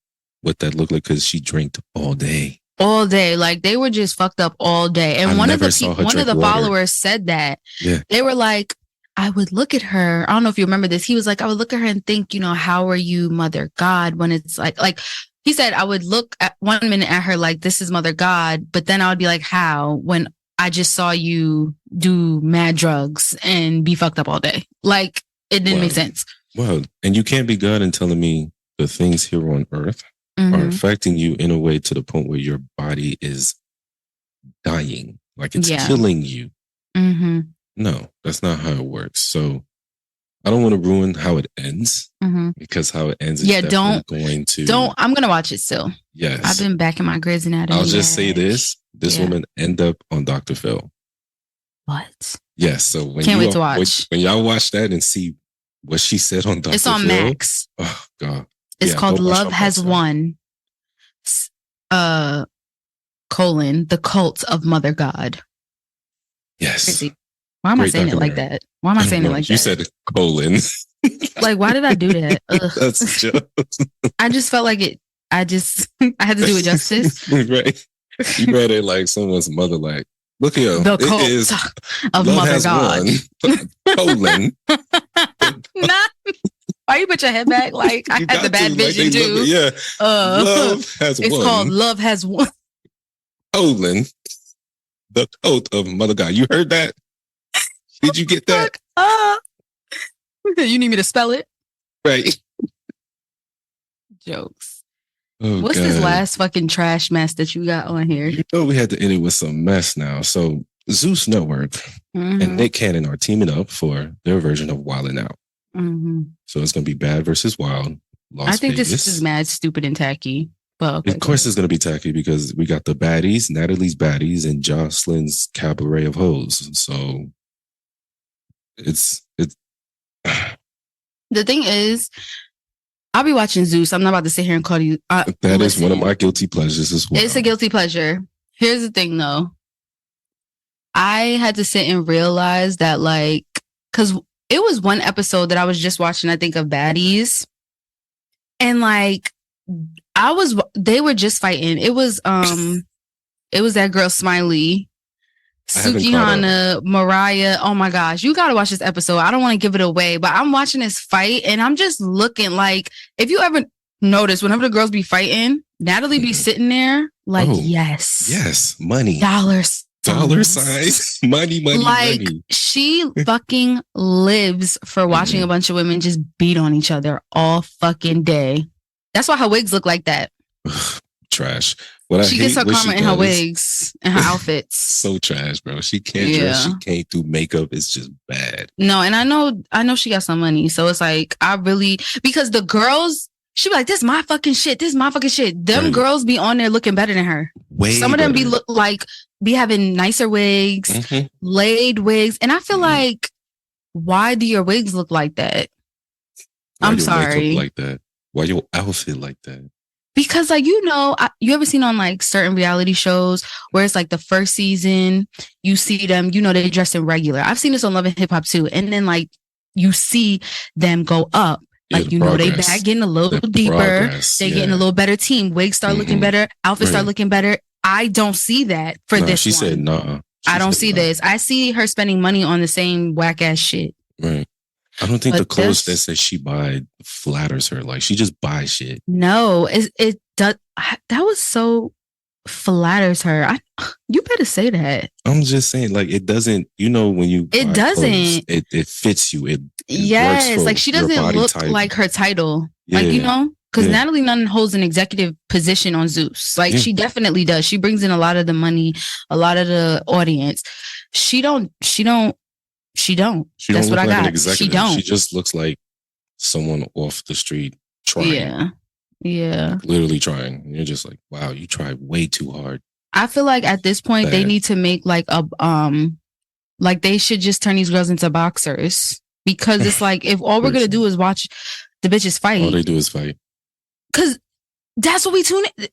what that looked like because she drank all day. All day. Like they were just fucked up all day. And one of the followers said that. Yeah. They were like, I would look at her. I don't know if you remember this. He was like, I would look at her and think, how are you, Mother God? When it's like he said, I would look at 1 minute at her like, this is Mother God. But then I would be like, how? When I just saw you do mad drugs and be fucked up all day. Like, it didn't make sense. Well, and you can't be God and telling me the things here on earth are affecting you in a way to the point where your body is dying. Like it's killing you. Mm-hmm. No, that's not how it works. So I don't want to ruin how it ends because how it ends is definitely going to... I'm going to watch it still. Yes. I've been back in my Grey's Anatomy. I'll just say this. This woman end up on Dr. Phil. What? Yes. So when Can't wait to watch. When y'all watch that and see what she said on Dr. Phil. It's on Max. Oh, God. It's called Love Has Won. The Cult of Mother God. Yes. Crazy. Why am I saying it like that? Why am I saying it like that? You said colon. Like, why did I do that? That's just... I just felt like it. I had to do it justice. Right. You read it like someone's mother, like, look here. The cult of Mother God. Colon. Why you put your head back? Like, I had the bad vision too. Yeah. Love has won. It's called Love Has Won. Colon. The cult of Mother God. You heard that? Did you get that? You need me to spell it? Right. Jokes. Oh, what's this last fucking trash mess that you got on here? We had to end it with some mess now. So Zeus Network and Nick Cannon are teaming up for their version of Wildin' Out. So it's going to be Bad versus Wild. I think Vegas. This is mad, stupid, and tacky. But okay, of course, it's going to be tacky because we got the baddies, Natalie's baddies, and Jocelyn's cabaret of hoes. So it's. The thing is, I'll be watching Zeus. I'm not about to sit here and call you. That is one of my guilty pleasures as well. It's a guilty pleasure. Here's the thing, though. I had to sit and realize that, like, because it was one episode that I was just watching, I think, of Baddies. And, like, they were just fighting. It was that girl Smiley, Sukihana, Mariah. Oh my gosh, you gotta watch this episode. I don't want to give it away, but I'm watching this fight and I'm just looking like, if you ever notice, whenever the girls be fighting, Natalie be sitting there like, yes, money, dollar signs, money, like money. She fucking lives for watching a bunch of women just beat on each other all fucking day. That's why her wigs look like that. Trash. She gets her karma in her wigs and her outfits. So trash, bro. She can't dress. She can't do makeup. It's just bad. No, and I know she got some money. So it's like, because the girls, she be like, this is my fucking shit. This is my fucking shit. Them girls be on there looking better than her. Some of them be having nicer wigs, laid wigs. And I feel like, why do your wigs look like that? I'm sorry. Like that? Why your outfit like that? Because, like, you ever seen on, like, certain reality shows where it's, like, the first season, you see them, they dress in regular. I've seen this on Love and Hip Hop, too. And then, like, you see them go up. Like, they back getting a little deeper. They getting a little better team. Wigs start looking better. Outfits start looking better. I don't see that for this She said, nah. I don't see this. I see her spending money on the same whack-ass shit. Right. I don't think the clothes that says she buy flatters her. Like, she just buys shit. No, it does. That was so flatters her. You better say that. I'm just saying, like, it doesn't. When you it doesn't. Clothes, it fits you. It yes, like she doesn't look type. Like her title. Yeah. Like because Natalie Nunn holds an executive position on Zeus. Like she definitely does. She brings in a lot of the money, a lot of the audience. She don't. That's what I got. She don't. She just looks like someone off the street trying. Yeah. Literally trying. And you're just like, wow, you tried way too hard. I feel like at this point they need to make like like they should just turn these girls into boxers, because it's like, if all we're gonna do is watch the bitches fight, all they do is fight. Because that's what we tune in.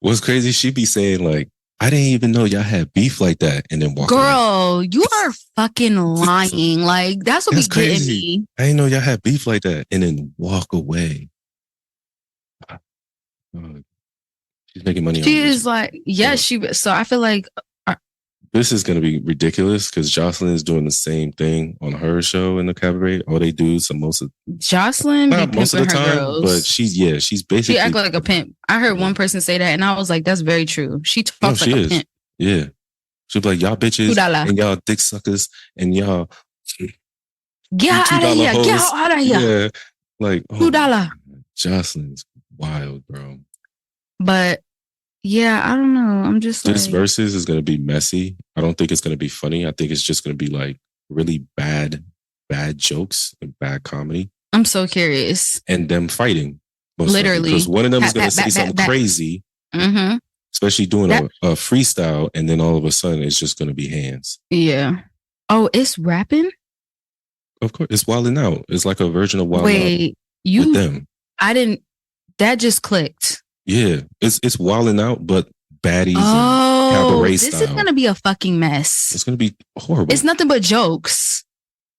What's crazy? She be saying like, I didn't even know y'all had beef like that, and then walk away. You are fucking lying. Like, that's what be getting me. I didn't know y'all had beef like that, and then walk away. She's making money. She is like, yeah, so I feel like this is going to be ridiculous because Jocelyn is doing the same thing on her show in the cabaret. All they do is Jocelyn be most of the time, girls. but she's basically, she act like a pimp. I heard one person say that, and I was like, that's very true. She talks like a pimp. Yeah, she'll be like, y'all bitches and y'all dick suckers and y'all get out of here, hoes. get out of here. Yeah, like $2. Jocelyn's wild, bro. But yeah, I don't know. I'm just this versus is going to be messy. I don't think it's going to be funny. I think it's just going to be like really bad jokes and bad comedy. I'm so curious. And them fighting. Literally. Because one of them is going to say something crazy, especially doing a freestyle, and then all of a sudden it's just going to be hands. Yeah. Oh, it's rapping? Of course. It's Wildin' Out. It's like a version of Wild Wait, Out with them. That just clicked. Yeah, it's Wildin' Out, but baddies and cabaret style. This is gonna be a fucking mess. It's gonna be horrible. It's nothing but jokes.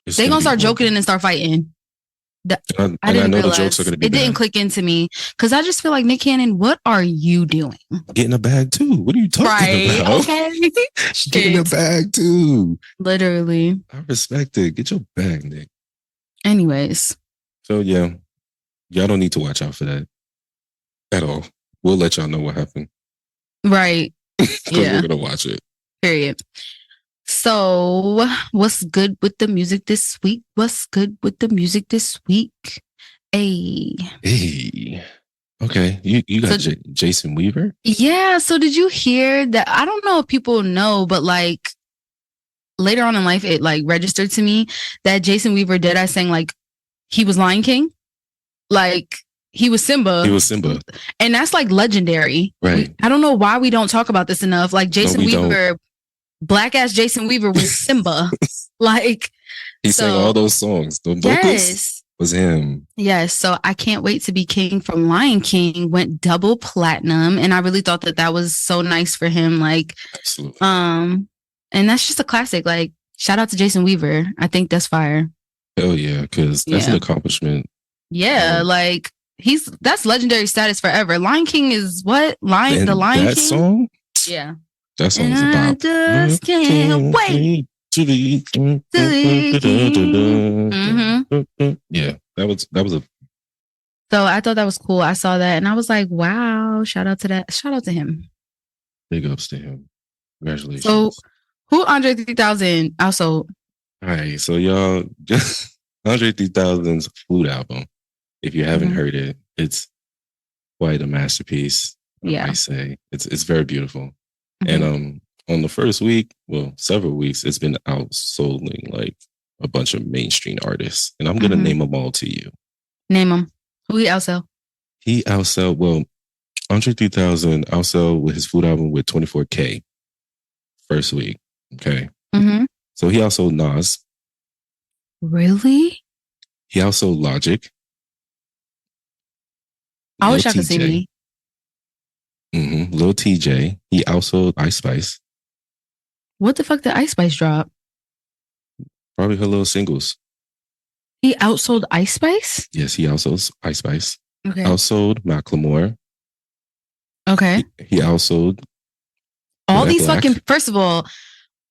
They're gonna start joking and then start fighting. I didn't know the jokes are gonna be. It didn't click into me because I just feel like, Nick Cannon, what are you doing? Get in a bag too. What are you talking about? Okay. Get in a bag too. Literally. I respect it. Get your bag, Nick. Anyways. So yeah, y'all don't need to watch out for that at all. We'll let y'all know what happened. Right. Yeah. We're going to watch it. Period. So, what's good with the music this week? Hey. Okay. You got Jason Weaver? Yeah. So, did you hear that? I don't know if people know, but like later on in life, it like registered to me that Jason Weaver did. I sang like he was Lion King. Like, he was Simba. And that's like legendary. Right. I don't know why we don't talk about this enough. Like Jason Weaver, black ass Jason Weaver was Simba. Like he sang all those songs. The vocals was him. Yes. So I Can't Wait to Be King from Lion King went double platinum. And I really thought that was so nice for him. Like, absolutely. And that's just a classic. Like, shout out to Jason Weaver. I think that's fire. Hell yeah. Cause that's an accomplishment. Yeah. Like, that's legendary status forever. Lion King is what? The Lion King? Song? Yeah. That song is about. I just can't wait to be. Yeah, that was a. So I thought that was cool. I saw that and I was like, wow, shout out to that. Shout out to him. Big ups to him. Congratulations. So who Andre 3000 also? All right. So y'all, just Andre 3000's Flute album. If you haven't heard it, it's quite a masterpiece. I say it's very beautiful. And on the first week, well, several weeks, it's been outselling like a bunch of mainstream artists, and I'm gonna name them all to you. Name them. Who he outsell? He outsell. Well, Andre 3000 outsell with his Flute album with 24K. First week, okay. So he outsold Nas. Really? He outsold Logic. I wish I could see me. Lil TJ. He outsold Ice Spice. What the fuck did Ice Spice drop? Probably her little singles. He outsold Ice Spice? Yes, he outsold Ice Spice. Okay. Outsold Macklemore. Okay. He outsold all these Black. Fucking. First of all,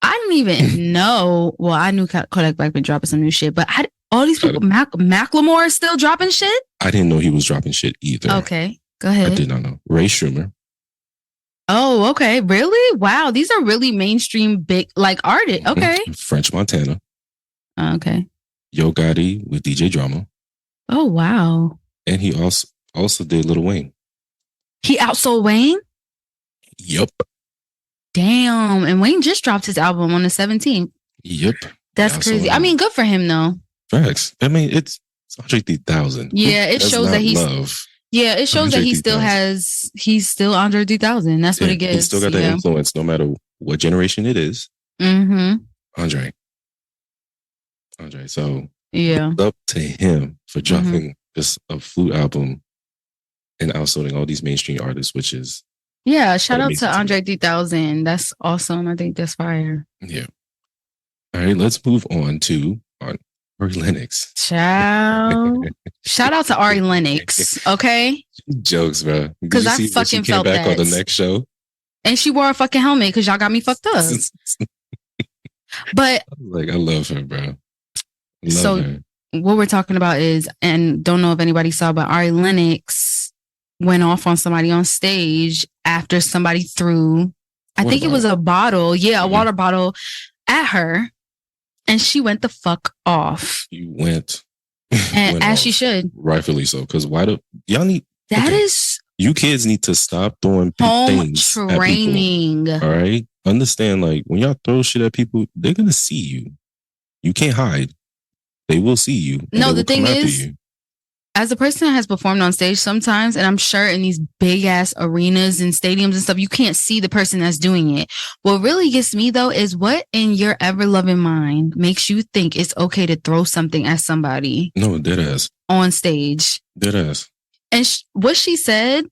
I didn't even know. Well, I knew Kodak Black been dropping some new shit, but all these people, Macklemore is still dropping shit? I didn't know he was dropping shit either. Okay, go ahead. I did not know. Ray Schumer. Oh, okay. Really? Wow. These are really mainstream big like artists. Okay. French Montana. Okay. Yo Gotti with DJ Drama. Oh, wow. And he also did Lil Wayne. He outsold Wayne? Yup. Damn. And Wayne just dropped his album on the 17th. Yep. That's crazy. I mean, good for him though. Facts. I mean, it's 130,000. Yeah, it shows that he's love. Yeah, it shows that he's still Andre 3000. That's what it gives. He's still got that influence no matter what generation it is. Andre. So yeah, up to him for dropping just a Flute album and outselling all these mainstream artists, which is shout out to Andre 3000. That's awesome. I think that's fire. Yeah. All right, let's move on to Ari Lennox. Ciao. Shout out to Ari Lennox. Okay. Jokes, bro. Because I fucking felt that. On the next show. And she wore a fucking helmet because y'all got me fucked up. But I love her, bro. Her. What we're talking about is, and don't know if anybody saw, but Ari Lennox went off on somebody on stage after somebody threw, I think it was a bottle. Yeah, a water bottle at her. And she went the fuck off. You went. And as she should. Rightfully so. Because why do y'all need. That is. You kids need to stop doing things training. All right. Understand, when y'all throw shit at people, they're gonna see you. You can't hide. They will see you. No, the thing is, as a person that has performed on stage sometimes, and I'm sure in these big ass arenas and stadiums and stuff, you can't see the person that's doing it. What really gets me though is what in your ever loving mind makes you think it's okay to throw something at somebody? No, dead ass. On stage. Dead ass. And what she said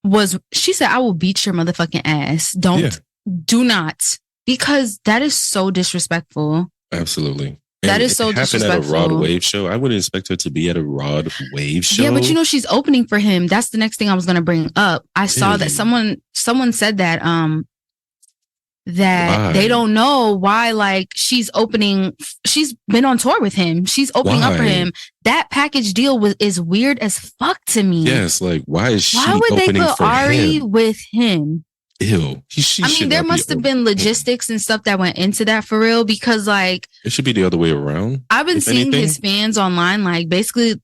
was, she said, I will beat your motherfucking ass. Do not. Because that is so disrespectful. Absolutely. That is so disrespectful. At a Rod Wave show. I wouldn't expect her to be at a Rod Wave show. Yeah, but she's opening for him. That's the next thing I was going to bring up. I saw that someone said that why? They don't know why she's opening. She's been on tour with him. She's opening up for him. That package deal is weird as fuck to me. Yes, why is she? Why would they put Ari him? with him? Ew. There must have been logistics and stuff that went into that for real, because it should be the other way around. I've been seeing his fans online basically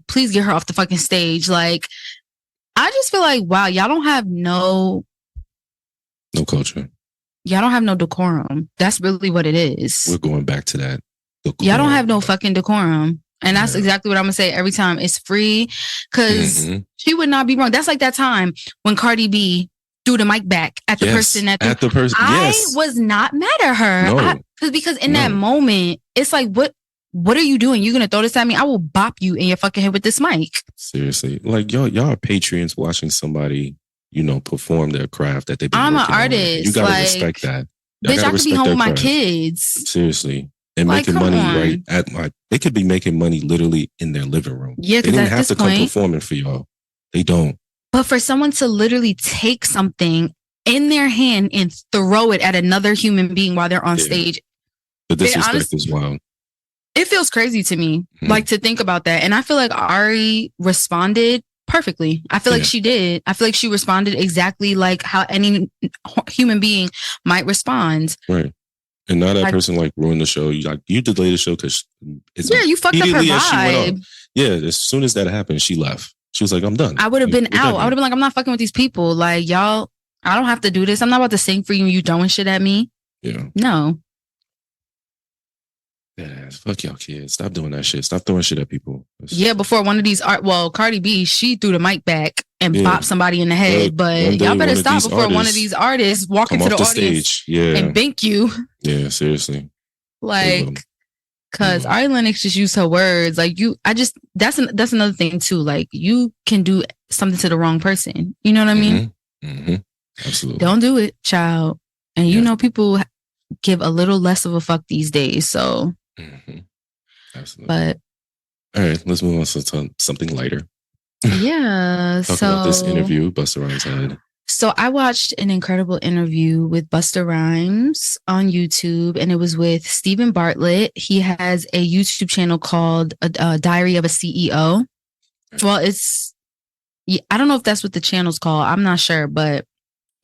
please get her off the fucking stage. I just feel wow, y'all don't have no culture. Y'all don't have no decorum. That's really what it is. We're going back to that. Decorum. Y'all don't have no fucking decorum. And that's exactly what I'm going to say every time. It's free, because she would not be wrong. That's like that time when Cardi B threw the mic back at the person. I was not mad at her. Because in that moment, it's what are you doing? You're going to throw this at me? I will bop you in your fucking head with this mic. Seriously. Y'all are patrons watching somebody, perform their craft that they've been I'm an artist. You got to respect that. Bitch, I could be home with my kids. Seriously. And making money right at they could be making money literally in their living room. Yeah, they didn't have to come performing for y'all. They don't. But for someone to literally take something in their hand and throw it at another human being while they're on stage. The disrespect is wild. It feels crazy to me, to think about that. And I feel like Ari responded perfectly. I feel like she did. I feel like she responded exactly like how any human being might respond. Right. And now that person ruined the show. You delayed the show because you fucked up her vibe. Yeah, as soon as that happened, she left. She was like, I'm done. I would have been out. I would have been like, I'm not fucking with these people. Y'all, I don't have to do this. I'm not about to sing for you and you throwing shit at me. Yeah. No. Yeah, fuck y'all kids. Stop doing that shit. Stop throwing shit at people. Before one of these Cardi B, she threw the mic back and bopped somebody in the head. But y'all better stop before one of these artists walk into the audience stage. And bink you. Yeah, seriously. Because Ari Lennox just used her words. That's another thing too. You can do something to the wrong person. You know what I mean? Mm-hmm. Absolutely. Don't do it, child. And people give a little less of a fuck these days. So. Mm-hmm. Absolutely. But all right, let's move on to something lighter. Yeah. Talk about this interview Busta Rhymes had. So I watched an incredible interview with Busta Rhymes on YouTube, and it was with Stephen Bartlett. He has a YouTube channel called Diary of a CEO. Well, I don't know if that's what the channel's called. I'm not sure, but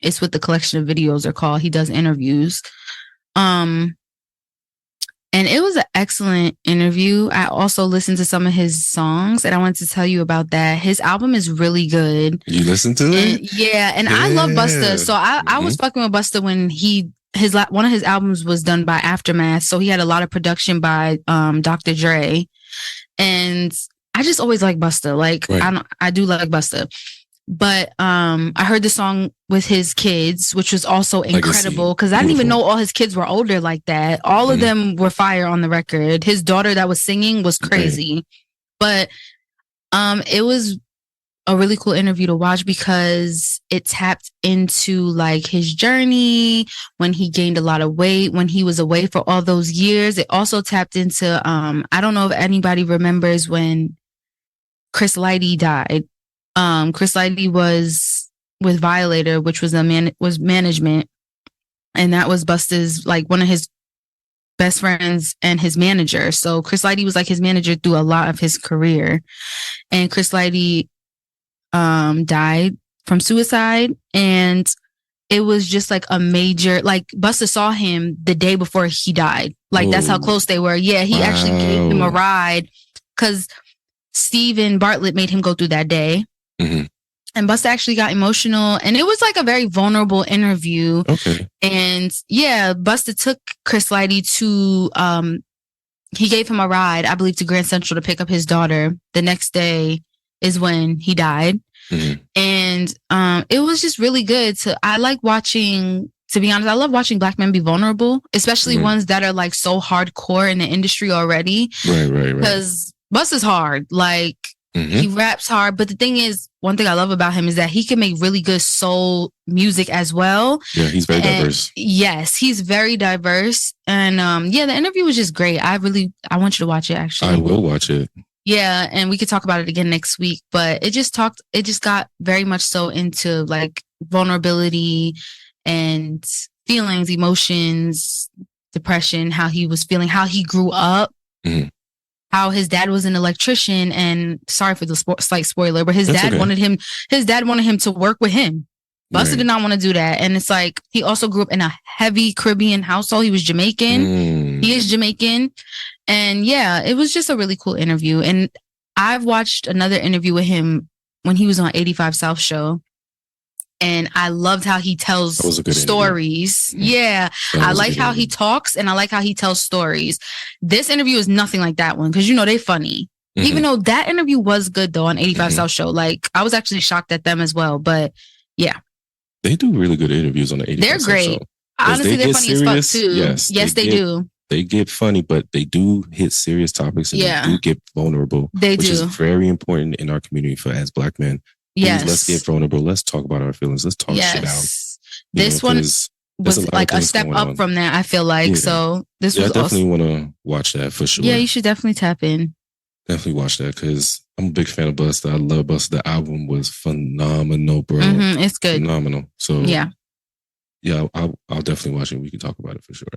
it's what the collection of videos are called. He does interviews. And it was an excellent interview. I also listened to some of his songs, and I wanted to tell you about that. His album is really good. You listened to it? Yeah, and I love Busta. So I was fucking with Busta when one of his albums was done by Aftermath. So he had a lot of production by Dr. Dre. And I just always like Busta. I do like Busta. But I heard the song with his kids, which was also incredible because I didn't even know all his kids were older like that. All of them were fire on the record. His daughter that was singing was crazy. But it was a really cool interview to watch because it tapped into like his journey when he gained a lot of weight, when he was away for all those years. It also tapped into, I don't know if anybody remembers when Chris Lighty died. Chris Lighty was with Violator, which was was management. And that was Busta's, like one of his best friends and his manager. So Chris Lighty was like his manager through a lot of his career. And Chris Lighty died from suicide, and it was just like a major, like Busta saw him the day before he died. Like that's how close they were. Yeah, he actually gave him a ride because Steven Bartlett made him go through that day. Mm-hmm. And Busta actually got emotional, and it was like a very vulnerable interview. Okay. And yeah, Busta took Chris Lighty to he gave him a ride, I believe, to Grand Central to pick up his daughter. The next day is when he died. Mm-hmm. And it was just really good I like watching, to be honest, I love watching Black men be vulnerable, especially ones that are like so hardcore in the industry already. Right. Because Busta's hard. Like, he raps hard. But the thing is, one thing I love about him is that he can make really good soul music as well. Yeah, he's very diverse. Yes, he's very diverse. And yeah, the interview was just great. I want you to watch it, actually. I will watch it. Yeah, and we could talk about it again next week. But it just got very much so into like vulnerability and feelings, emotions, depression, how he was feeling, how he grew up, how his dad was an electrician, and sorry for the slight spoiler, but his dad wanted him to work with him. Busta did not want to do that. And it's like, he also grew up in a heavy Caribbean household. He was Jamaican. He is Jamaican. And yeah, it was just a really cool interview. And I've watched another interview with him when he was on 85 South show. And I loved how he tells stories. Yeah. I like how he talks, and I like how he tells stories. This interview is nothing like that one, because they funny. Even though that interview was good though on 85 South show. Like, I was actually shocked at them as well. But yeah. They do really good interviews on the 85 They're South great. show. Honestly, they're funny as fuck too. Yes, they do. They get funny, but they do hit serious topics, and they do get vulnerable. Which is very important in our community as Black men. Please, let's get vulnerable. Let's talk about our feelings. Let's talk shit out. This one was like a step up from that, I feel like. Yeah. So this was I definitely want to watch that for sure. Yeah, you should definitely tap in. Definitely watch that, because I'm a big fan of Busta. I love Busta. The album was phenomenal, bro. It's good. Phenomenal. So yeah, I'll definitely watch it. We can talk about it for sure.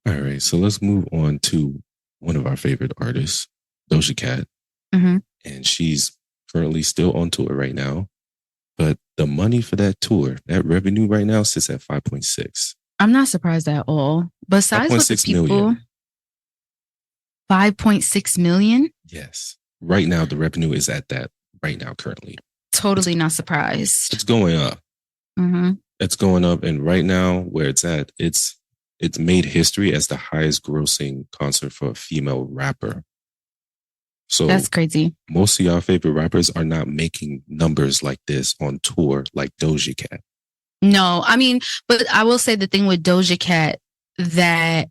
All right, so let's move on to one of our favorite artists, Doja Cat. And she's currently still on tour right now. But the money for that tour, that revenue right now sits at 5.6. I'm not surprised at all. Besides what the people... million. 5.6 million? Yes. Right now, the revenue is at that right now, currently. Totally not surprised. It's going up. It's going up. And right now, where it's at, it's made history as the highest grossing concert for a female rapper. So that's crazy. Most of y'all favorite rappers are not making numbers like this on tour like Doja Cat. No, I mean, but I will say the thing with Doja Cat that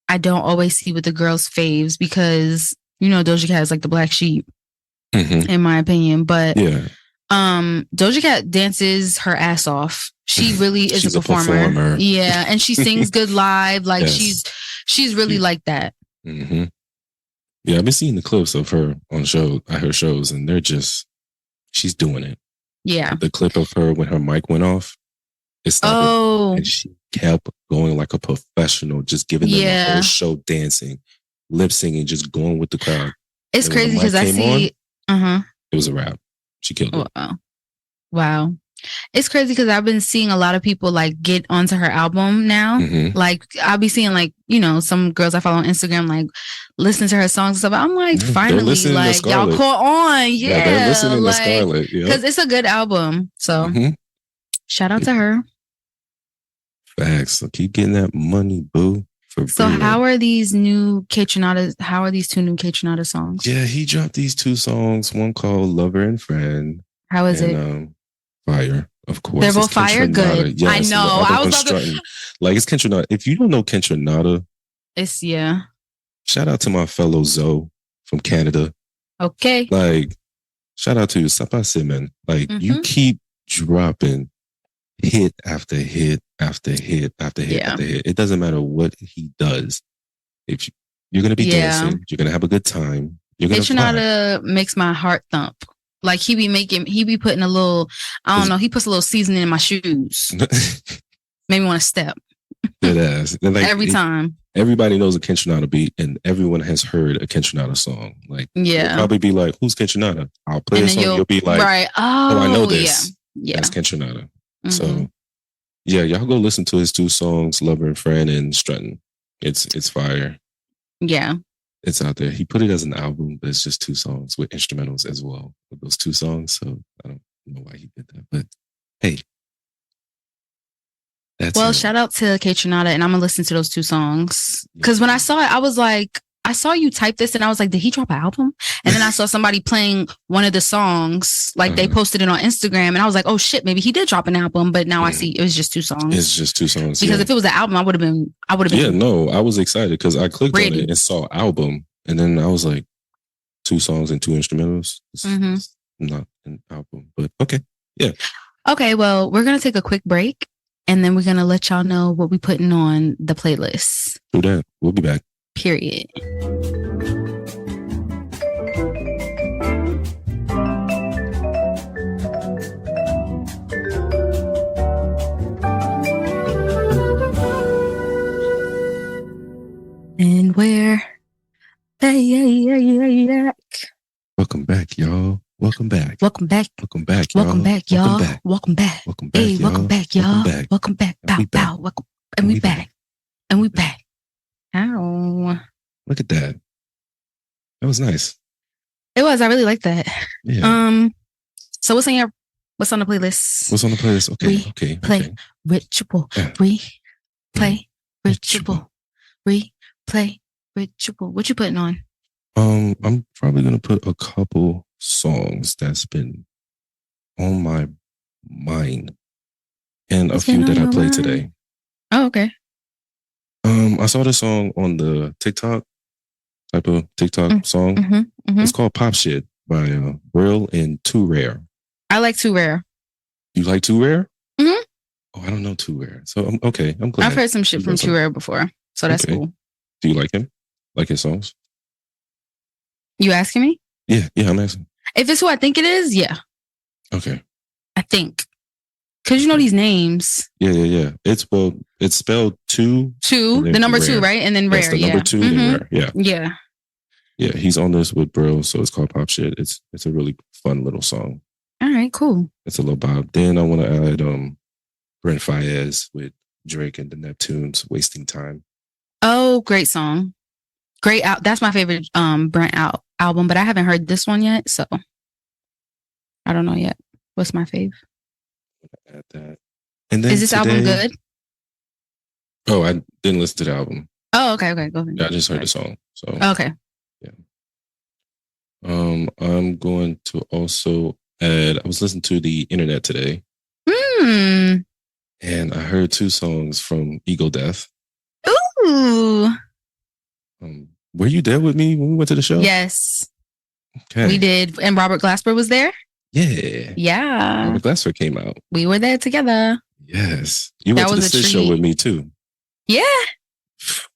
I don't always see with the girls' faves, because Doja Cat is like the black sheep, in my opinion. But Doja Cat dances her ass off. She really is a performer. Yeah, and she sings good live. Like she's really like that. Yeah, I've been seeing the clips of her on her shows, and she's doing it. Yeah. The clip of her when her mic went off, and she kept going like a professional, just giving them the whole show, dancing, lip singing, just going with the crowd. It's crazy because I see. It was a wrap. She killed it. Wow. It's crazy because I've been seeing a lot of people like get onto her album now. Like I'll be seeing like, some girls I follow on Instagram like listen to her songs and stuff. I'm like, finally, like y'all caught on. Yeah, they're listening to Scarlett. Because it's a good album. So shout out to her. Facts. So keep getting that money, boo. So how are these new Kaytranada? How are these two new Kaytranada songs? Yeah, he dropped these two songs. One called "Lover and Friend." How is it? Fire, of course. They're both fire. Good. Yes, I know. I was like, it's Kaytranada. If you don't know Kaytranada, it's. Shout out to my fellow Zoe from Canada. Okay. Like, shout out to you, Sapa Simon. Like you keep dropping hit after hit after hit after hit after hit. It doesn't matter what he does. If you're gonna be dancing, you're gonna have a good time. You're gonna Kitchenada makes my heart thump. Like he be putting a little, I don't know, he puts a little seasoning in my shoes. Made me want to step. Good ass. Like, every time. Everybody knows a Kitchenada beat, and everyone has heard a Kitchenada song. Like, you'll probably be like, "Who's Kitchenada?" I'll play a song. You'll be like, "Right, oh, I know this. Yeah, that's Kitchenada." So, yeah, y'all go listen to his 2 songs, "Lover and Friend" and "Strutting." It's fire. Yeah, it's out there. He put it as an album, but it's just 2 songs with instrumentals as well. With those 2 songs, so I don't know why he did that, but hey. Shout out to Kitchenada, and I'm gonna listen to those 2 songs. Because when I saw it, I was like, I saw you type this, and I was like, did he drop an album? And then I saw somebody playing one of the songs, like they posted it on Instagram, and I was like, oh shit, maybe he did drop an album. But now I see it was just 2 songs. It's just 2 songs. Because if it was an album, I would have been. Yeah, no, I was excited because I clicked on it and saw album, and then I was like, 2 songs and 2 instrumentals. It's not an album, but okay, yeah. Okay, well, we're gonna take a quick break. And then we're going to let y'all know what we're putting on the playlist. Do that. We'll be back. Period. And we're back. Welcome back, y'all. Welcome back. Welcome back. Welcome back, y'all. Welcome back, y'all. Welcome back. Welcome back. Hey, welcome back, y'all. Welcome back. Bow, bow. Welcome. And we back. And we back. Ow. Look at that. That was nice. It was. I really like that. Yeah. So what's on the playlist? What's on the playlist? Okay. Play ritual. Replay ritual. Replay ritual. What you putting on? I'm probably gonna put a couple songs that's been on my mind and a few that I played today. Oh, okay. I saw this song on the TikTok song. It's called Pop Shit by Brill and Too Rare. I like Too Rare. You like Too Rare? Oh, I don't know Too Rare. So I'm okay. I'm glad. I've heard some shit from Too Rare before, so that's cool. Do you like him? Like his songs? You asking me? Yeah, I'm asking. If it's who I think it is, yeah. Okay. I think. Because you know these names. Yeah. It's spelled 2. The number rare. 2, right? And then That's Rare, the number 2, then Rare. Yeah. Yeah, he's on this with Brill, so it's called Pop Shit. It's a really fun little song. All right, cool. It's a little bob. Then I want to add Brent Faiyaz with Drake and the Neptunes, Wasting Time. Oh, great song. Great out. That's my favorite Brent album, but I haven't heard this one yet, so I don't know yet. What's my fave? Add that. And then is this album good? Oh, I didn't listen to the album. Oh, okay. Go ahead. Yeah, I just heard the song. So okay. Yeah. I'm going to also add. I was listening to the internet today. And I heard 2 songs from Ego Death. Ooh. Were you there with me when we went to the show? Yes. Okay. We did. And Robert Glasper was there? Yeah. Robert Glasper came out. We were there together. Yes. You went to the Sid show with me too. Yeah.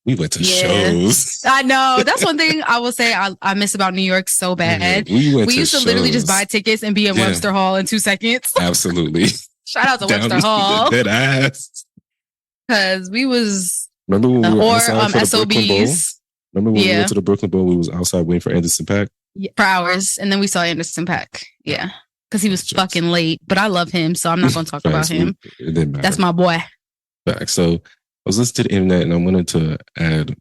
We went to shows. I know. That's one thing I will say I miss about New York so bad. We used to literally just buy tickets and be in Webster Hall in 2 seconds. Absolutely. Shout out to Webster Hall. Dead ass. Because we was... Remember when we were outside for the SOBs. Brooklyn Bowl? Remember when we went to the Brooklyn Bowl? We was outside waiting for Anderson .Paak? Yeah, for hours. And then we saw Anderson .Paak. Yeah. Because he was fucking late. But I love him, so I'm not going to talk about him. It didn't matter. That's my boy. Back. So I was listening to the internet and I wanted to add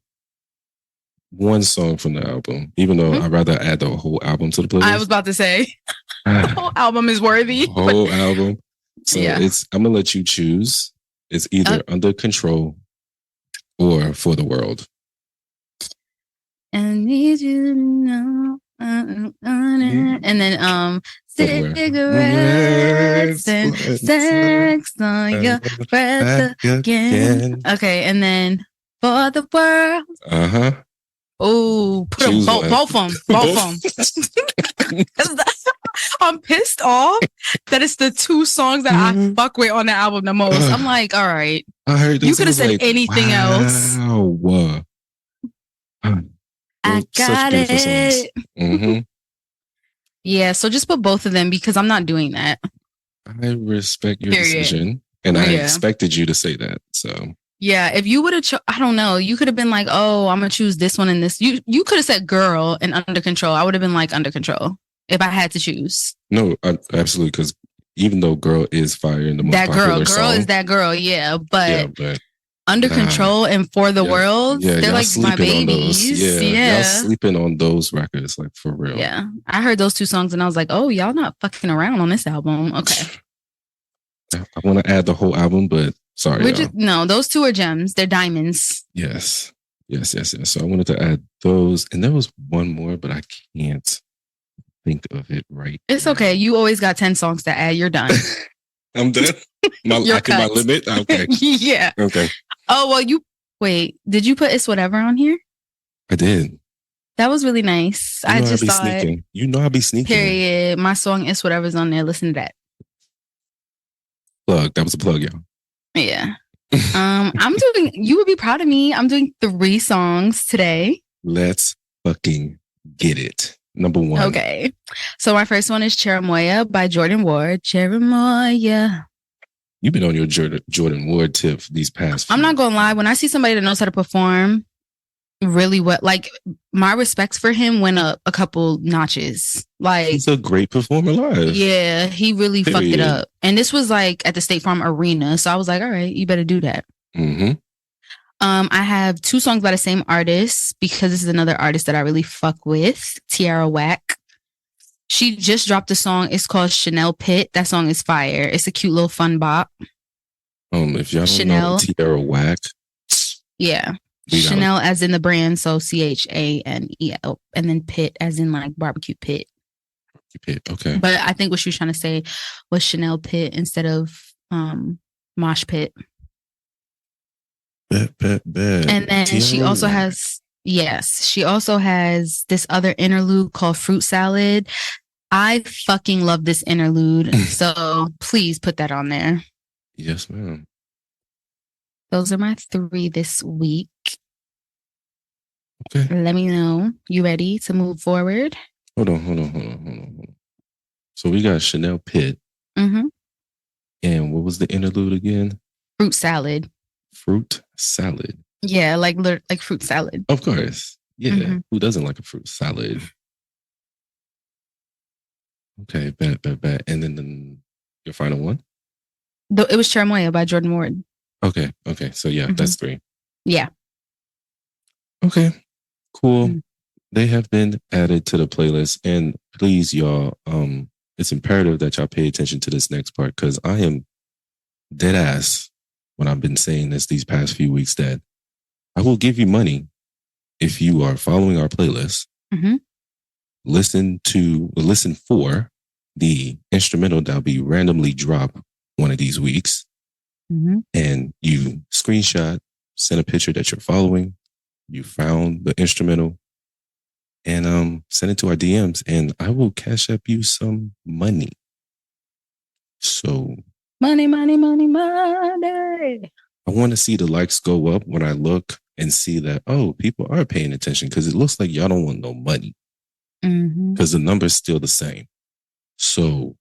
one song from the album, even though I'd rather add the whole album to the playlist. I was about to say, the whole album is worthy. Whole album. So I'm going to let you choose. It's either Under Control or For the World. I need you to know. And then cigarettes and sex on your breath again. Okay, and then For the World. Oh, put them both of them. I'm pissed off that it's the two songs that I fuck with on the album the most. I'm like, all right. I heard this. You could have said anything else. Wow. I got it. Mm-hmm. Yeah, so just put both of them because I'm not doing that. I respect your decision, and I expected you to say that. So yeah, if you would have, I don't know, you could have been like, oh, I'm gonna choose this one and this. You could have said Girl and Under Control. I would have been like Under Control if I had to choose. No, absolutely, because even though Girl is fire in the most popular song, Girl is that girl, yeah, but Under Control and For the World, they're like my babies. Y'all sleeping on those records, like for real. Yeah, I heard those two songs and I was like, oh, y'all not fucking around on this album. Okay. I want to add the whole album, but sorry. No, those two are gems. They're diamonds. Yes. So I wanted to add those. And there was one more, but I can't think of it right. It's okay. You always got 10 songs to add. You're done. I'm done. My limit? Okay. Yeah. Okay. Oh, well, did you put It's Whatever on here? I did. That was really nice. I just thought sneaking. You know I'll be sneaking. Period. My song It's Whatever's on there. Listen to that. Plug. That was a plug, y'all. Yeah. You would be proud of me. I'm doing 3 songs today. Let's fucking get it. Number 1. Okay. So my first one is Cherimoya by Jordan Ward. Cherimoya. You've been on your Jordan Ward tip these past few. I'm not going to lie. When I see somebody that knows how to perform really well, like my respects for him went up a couple notches. Like he's a great performer live. Yeah, he really fucked it up. And this was like at the State Farm Arena. So I was like, all right, you better do that. Mm-hmm. I have 2 songs by the same artist because this is another artist that I really fuck with, Tierra Whack. She just dropped a song. It's called Chanel Pit. That song is fire. It's a cute little fun bop. If y'all don't know Tierra Whack. Yeah. Chanel as in the brand. So CHANEL. And then pit as in like barbecue pit. Okay. But I think what she was trying to say was Chanel Pit instead of Mosh Pit. Bet. And then she also has this other interlude called Fruit Salad. I fucking love this interlude. So please put that on there. Yes, ma'am. Those are my 3 this week. Okay. Let me know. You ready to move forward? Hold on. So we got Chanel Pit. Mm-hmm. And what was the interlude again? Fruit Salad. Fruit salad. Yeah, like fruit salad. Of course. Yeah. Mm-hmm. Who doesn't like a fruit salad? Okay, bet. And then your final one? It was Cherimoya by Jordan Ward. Okay. So yeah, that's 3. Yeah. Okay. Cool. Mm-hmm. They have been added to the playlist. And please, y'all, it's imperative that y'all pay attention to this next part because I am dead ass when I've been saying this these past few weeks that I will give you money if you are following our playlist. Mm-hmm. Listen for the instrumental that'll be randomly dropped one of these weeks. Mm-hmm. And you screenshot, send a picture that you're following. You found the instrumental and send it to our DMs and I will cash up you some money. So money. I want to see the likes go up when I look and see that, people are paying attention because it looks like y'all don't want no money because the number's still the same. So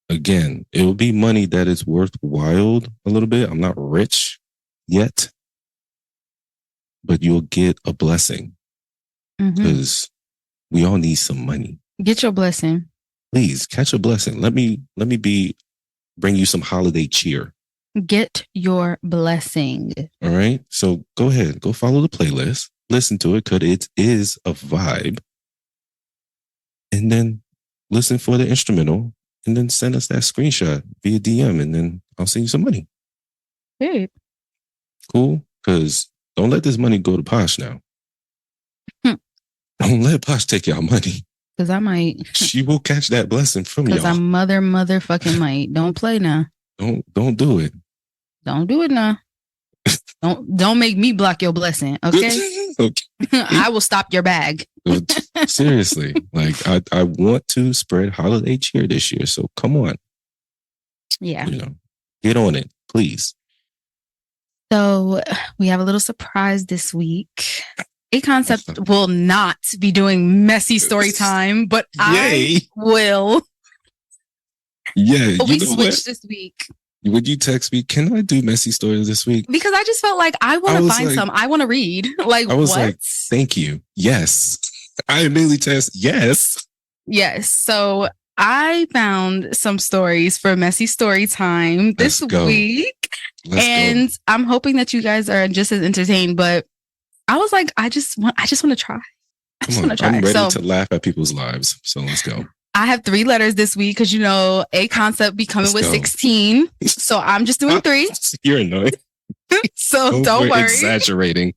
again, it will be money that is worthwhile a little bit. I'm not rich yet, but you'll get a blessing because we all need some money. Get your blessing. Please catch a blessing. Let me bring you some holiday cheer. Get your blessing. All right. So go ahead, go follow the playlist, listen to it because it is a vibe. And then listen for the instrumental and then send us that screenshot via DM and then I'll send you some money. Hey. Cool. Because don't let this money go to Posh now. Don't let Posh take y'all money. Because I might. She will catch that blessing from y'all. Because I motherfucking might. Don't play now. Don't do it. Don't do it now. Don't make me block your blessing, okay? Okay. I will stop your bag. Seriously, like I want to spread holiday cheer this year. So come on. Yeah. Get on it, please. So we have a little surprise this week. A Concept will not be doing messy story time, but I will. Yeah, but we switched this week. Would you text me, can I do messy stories this week? Because I just felt like I want to find some. I want to read. Like, I was like, thank you. Yes. I immediately text, yes. Yes. So I found some stories for messy story time this week. And I'm hoping that you guys are just as entertained, but I was like, I just want to try. I'm ready to laugh at people's lives. So let's go. I have 3 letters this week because, A Concept be coming with 16. So I'm just doing 3. You're annoying. So don't worry. Exaggerating.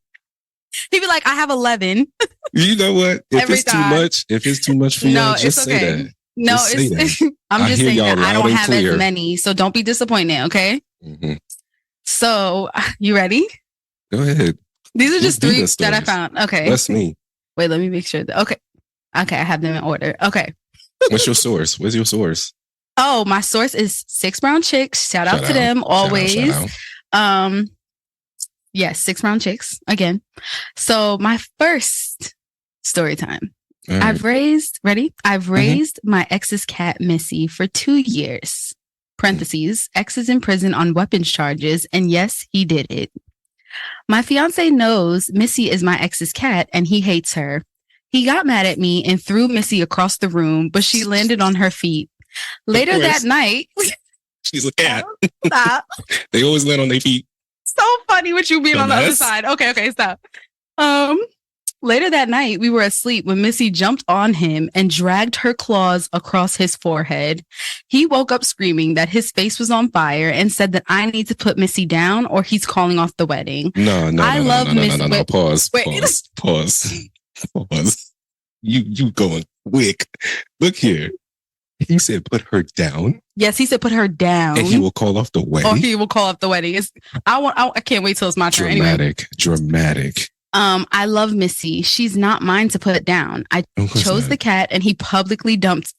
He'd be like, I have 11. You know what? If it's too much for y'all, just say that. No, I'm just saying that I don't have as many. So don't be disappointed, okay? Mm-hmm. So, you ready? Go ahead. These are just 3 that I found. Okay. That's me. Wait, let me make sure. Okay, I have them in order. Okay. What's your source? Where's your source? Oh, my source is 6 Brown Chicks. Shout out to them always. Shout out. Yes, 6 Brown Chicks again. So my first story time. Right. I've raised my ex's cat Missy for 2 years. Parentheses, ex is in prison on weapons charges, and yes, he did it. My fiance knows Missy is my ex's cat, and he hates her. He got mad at me and threw Missy across the room, but she landed on her feet. Later that night, she's a cat. Stop. They always land on their feet. So funny with you being on the other side. Okay, stop. Later that night, we were asleep when Missy jumped on him and dragged her claws across his forehead. He woke up screaming that his face was on fire and said that I need to put Missy down or he's calling off the wedding. No. Pause. You going quick. Look here. He said put her down. Yes, he said put her down. And he will call off the wedding. Or he will call off the wedding. I can't wait till it's my turn. Dramatic. I love Missy. She's not mine to put down. I chose the cat and he publicly dumped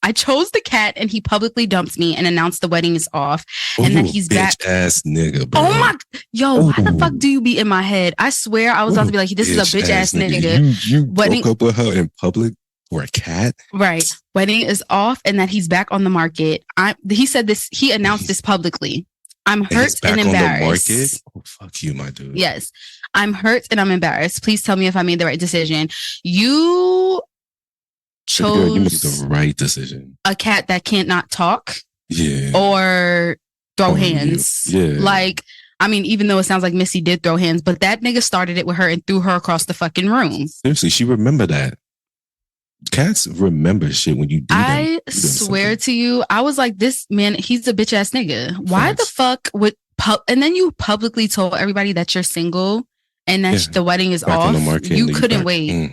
me and announced the wedding is off and that he's back. Ass nigga, bro. Oh my, why the fuck do you be in my head? I swear I was about to be like, this is a bitch ass nigga. You broke up with her in public for a cat? Right. Wedding is off and that he's back on the market. He announced this publicly. I'm hurt and embarrassed. Oh, fuck you, my dude. Yes. I'm hurt and I'm embarrassed. Please tell me if I made the right decision. You chose you made the right decision. A cat that can't not talk. Yeah. Or throw hands. Yeah. Like, I mean, even though it sounds like Missy did throw hands, but that nigga started it with her and threw her across the fucking room. Seriously, she remembered that. Cats remember shit when you do I swear to you, I was like, this man, he's a bitch ass nigga. Why the fuck would and then you publicly told everybody that you're single and that the wedding is off. You couldn't wait.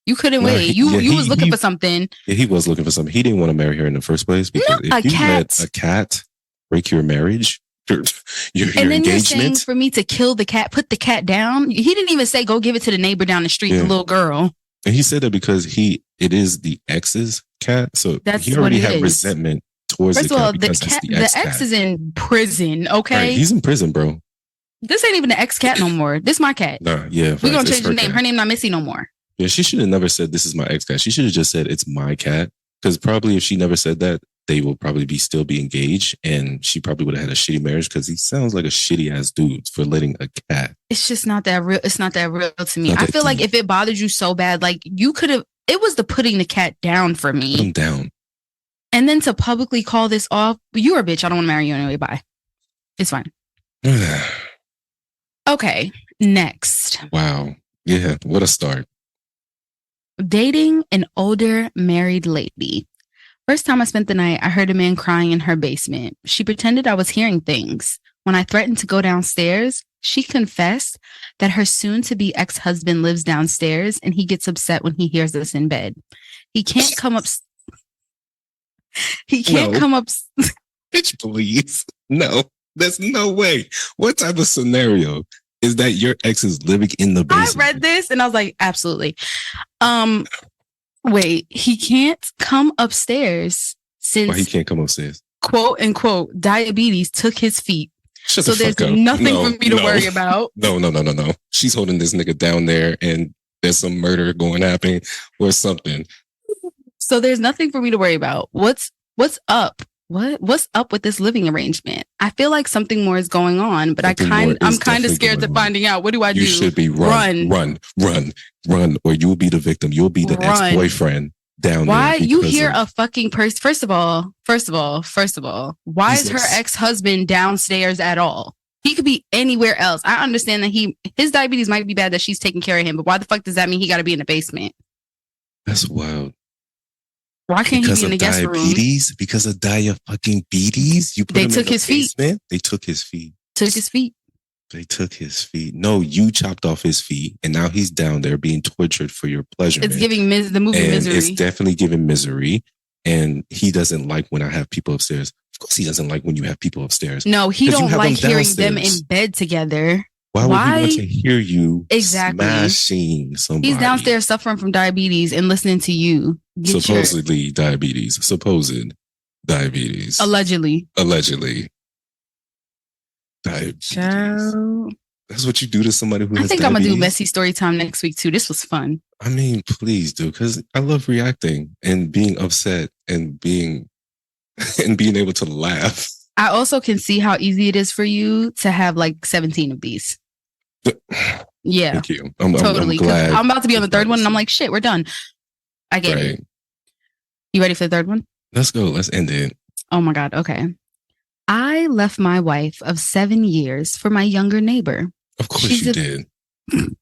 You couldn't wait. You was looking for something. Yeah, he was looking for something. He didn't want to marry her in the first place because if you let a cat break your marriage, your and then engagement. You're saying for me to kill the cat, put the cat down. He didn't even say go give it to the neighbor down the street, the little girl. And he said that because it is the ex's cat, so he already had resentment towards the cat. The ex is in prison. Okay, right, he's in prison, bro. This ain't even the ex cat no more. This my cat. Nah, yeah, we're gonna change the name. Her name not Missy no more. Yeah, she should have never said this is my ex cat. She should have just said it's my cat. Because probably if she never said that, they will probably still be engaged, and she probably would have had a shitty marriage because he sounds like a shitty ass dude for letting a cat. It's just not that real. It's not that real to me. I feel like if it bothered you so bad, like you could have. It was the putting the cat down for me. Put him down. And then to publicly call this off, you're a bitch. I don't want to marry you anyway. Bye. It's fine. Okay, next. Wow. Yeah, what a start. Dating an older married lady. First time I spent the night, I heard a man crying in her basement. She pretended I was hearing things. When I threatened to go downstairs, she confessed that her soon-to-be ex-husband lives downstairs and he gets upset when he hears us in bed. He can't come up. Bitch, please. No, there's no way. What type of scenario is that your ex is living in the basement. I read this and I was like, absolutely. Wait, he can't come upstairs since Why he can't come upstairs? Quote unquote diabetes took his feet. Shut so the fuck there's up. nothing for me to worry about. No. She's holding this nigga down there and there's some murder going to happen or something. So there's nothing for me to worry about. What's up? What's up with this living arrangement? I feel like something more is going on, but I'm kind of scared to finding out. What do I do? You should be run, or you'll be the victim. You'll be the ex-boyfriend down there. Why you hear a fucking person? First of all, why is her ex-husband downstairs at all? He could be anywhere else. I understand that his diabetes might be bad, that she's taking care of him, but why the fuck does that mean he got to be in the basement? That's wild. Why can't he be in the guest room? Because of diabetes. They took his feet. They took his feet. They took his feet. No, you chopped off his feet, and now he's down there being tortured for your pleasure. It's giving the movie Misery. It's definitely giving Misery, and he doesn't like when I have people upstairs. Of course, he doesn't like when you have people upstairs. No, he don't like hearing them in bed together. Why would he want to hear you smashing somebody? He's downstairs suffering from diabetes and listening to you. Supposedly diabetes. Allegedly. Diabetes. Child. That's what you do to somebody who has diabetes. I think I'm going to do messy story time next week too. This was fun. I mean, please do, because I love reacting and being upset and being able to laugh. I also can see how easy it is for you to have like 17 of these. Yeah. Thank you. Totally. I'm glad. I'm about to be on the third one and I'm like, shit, we're done. I get it. You ready for the third one? Let's go. Let's end it. Oh my God. Okay. I left my wife of 7 years for my younger neighbor. Of course you did.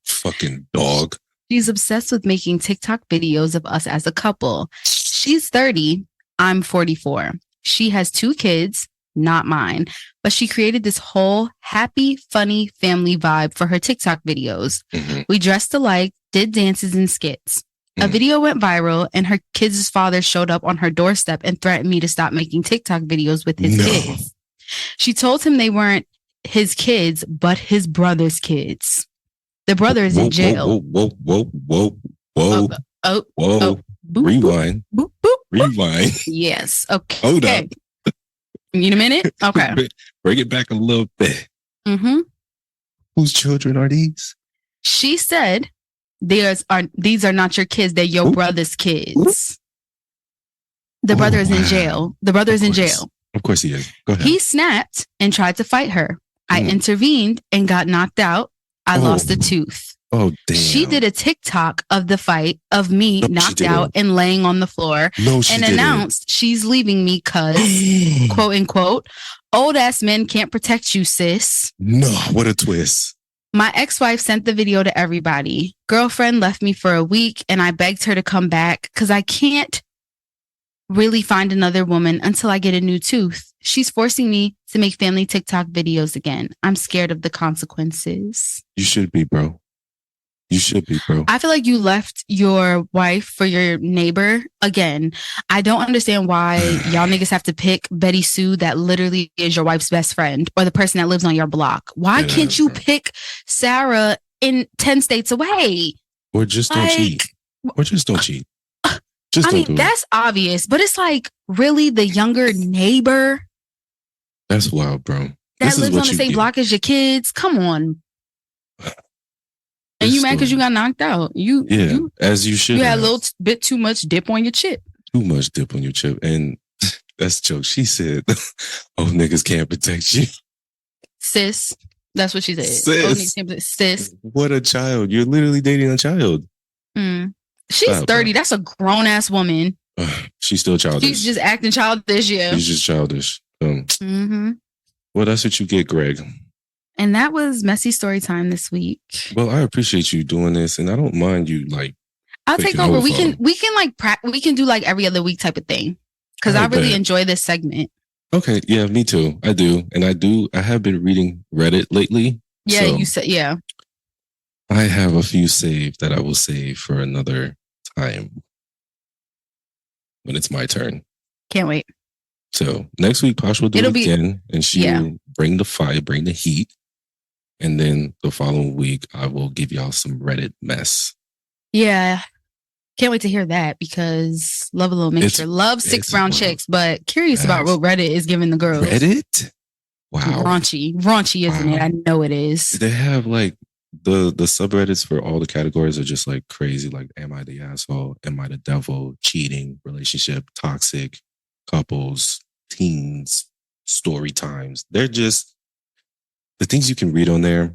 Fucking dog. She's obsessed with making TikTok videos of us as a couple. She's 30. I'm 44. She has 2 kids, not mine, but she created this whole happy, funny family vibe for her TikTok videos. Mm-hmm. We dressed alike, did dances and skits. A video went viral and her kids' father showed up on her doorstep and threatened me to stop making TikTok videos with his kids. She told him they weren't his kids, but his brother's kids. The brother is in jail. Whoa. Boop, rewind. Boop, boop, rewind. Yes. Okay. Hold up. You need a minute? Okay. Bring it back a little bit. Mm-hmm. Whose children are these? She said, these are not your kids. They're your brother's kids. The brother is in jail. The brother is in jail. Of course he is. Go ahead. He snapped and tried to fight her. I intervened and got knocked out. I lost a tooth. Oh, damn. She did a TikTok of the fight of me knocked out and laying on the floor and announced she's leaving me because, quote unquote, old ass men can't protect you, sis. No, what a twist. My ex-wife sent the video to everybody. Girlfriend left me for a week and I begged her to come back because I can't really find another woman until I get a new tooth. She's forcing me to make family TikTok videos again. I'm scared of the consequences. You should be, bro. You should be, bro. I feel like you left your wife for your neighbor again. I don't understand why y'all niggas have to pick Betty Sue that literally is your wife's best friend or the person that lives on your block. Why can't you pick Sarah in 10 states away? Or just don't cheat. Or just don't cheat. That's obvious, but it's like, really, the younger neighbor? That's wild, bro. That lives on the same block as your kids? Come on. And you mad because you got knocked out? As you should. You had a little bit too much dip on your chip. Too much dip on your chip. And that's a joke. She said, oh, niggas can't protect you. Sis. That's what she said. Sis. What a child. You're literally dating a child. She's 30. That's a grown-ass woman. She's still childish. She's just acting childish, yeah. She's just childish. Well, that's what you get, Greg. And that was messy story time this week. Well, I appreciate you doing this, and I don't mind you I'll take over. We can do like every other week type of thing because I really enjoy this segment. Okay, yeah, me too. I do, and I have been reading Reddit lately. Yeah, so you said I have a few saved that I will save for another time when it's my turn. Can't wait. So next week, Posh will do it again, and she will bring the fire, bring the heat. And then the following week, I will give y'all some Reddit mess. Yeah. Can't wait to hear that because love a little mixture. Love 6 brown chicks, but curious about what Reddit is giving the girls. Reddit? Wow. Raunchy, isn't it? I know it is. They have like the subreddits for all the categories are just like crazy. Like, am I the asshole? Am I the devil? Cheating, relationship, toxic, couples, teens, story times. They're just the things you can read on there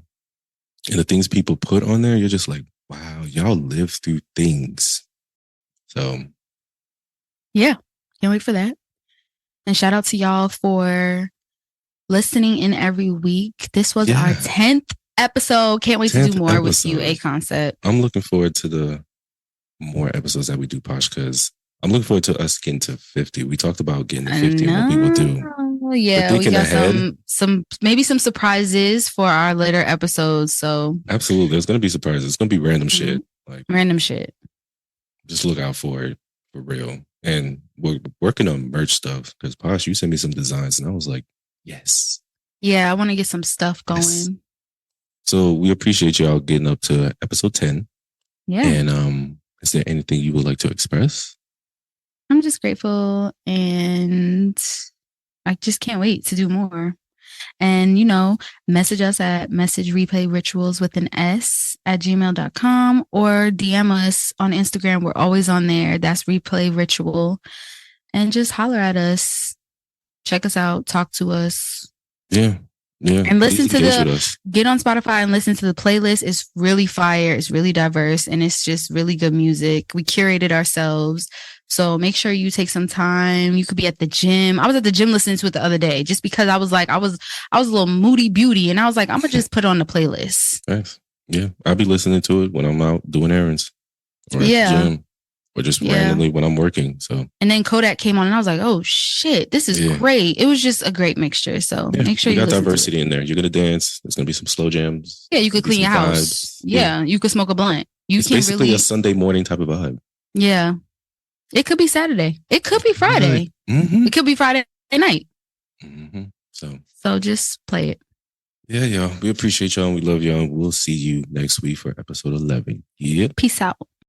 and the things people put on there. You're just like, wow, y'all live through things. So, yeah, can't wait for that. And shout out to y'all for listening in every week. This was our 10th episode. Can't wait to do more with you, A Concept. I'm looking forward to the more episodes that we do, Posh, because I'm looking forward to us getting to 50. We talked about getting to 50 and what we will do. Yeah, we got maybe some surprises for our later episodes. So absolutely, there's gonna be surprises. It's gonna be random shit, like random shit. Just look out for it, for real. And we're working on merch stuff because Posh, you sent me some designs, and I was like, yes. Yeah, I want to get some stuff going. Yes. So we appreciate y'all getting up to episode 10. Yeah. And is there anything you would like to express? I'm just grateful, and I just can't wait to do more. And, message us at messagereplayrituals@gmail.com or DM us on Instagram. We're always on there. That's Replay Ritual. And just holler at us. Check us out. Talk to us. Yeah. Yeah. And listen to get on Spotify and listen to the playlist. It's really fire. It's really diverse. And it's just really good music. We curated ourselves. So make sure you take some time. You could be at the gym. I was at the gym listening to it the other day just because I was like, I was a little moody beauty. And I was like, I'm going to just put on the playlist. Nice. Yeah. I'll be listening to it when I'm out doing errands. Or at the gym. Or just randomly when I'm working. So, and then Kodak came on and I was like, oh shit, this is great. It was just a great mixture. So make sure you got diversity in there. You're gonna dance. There's gonna be some slow jams. Yeah, you could clean your house. Yeah, you could smoke a blunt. It's basically a Sunday morning type of vibe. Yeah. It could be Saturday. It could be Friday. Mm-hmm. It could be Friday night. Mm-hmm. So just play it. Yeah, y'all. We appreciate y'all and we love y'all. We'll see you next week for episode 11. Yeah. Peace out.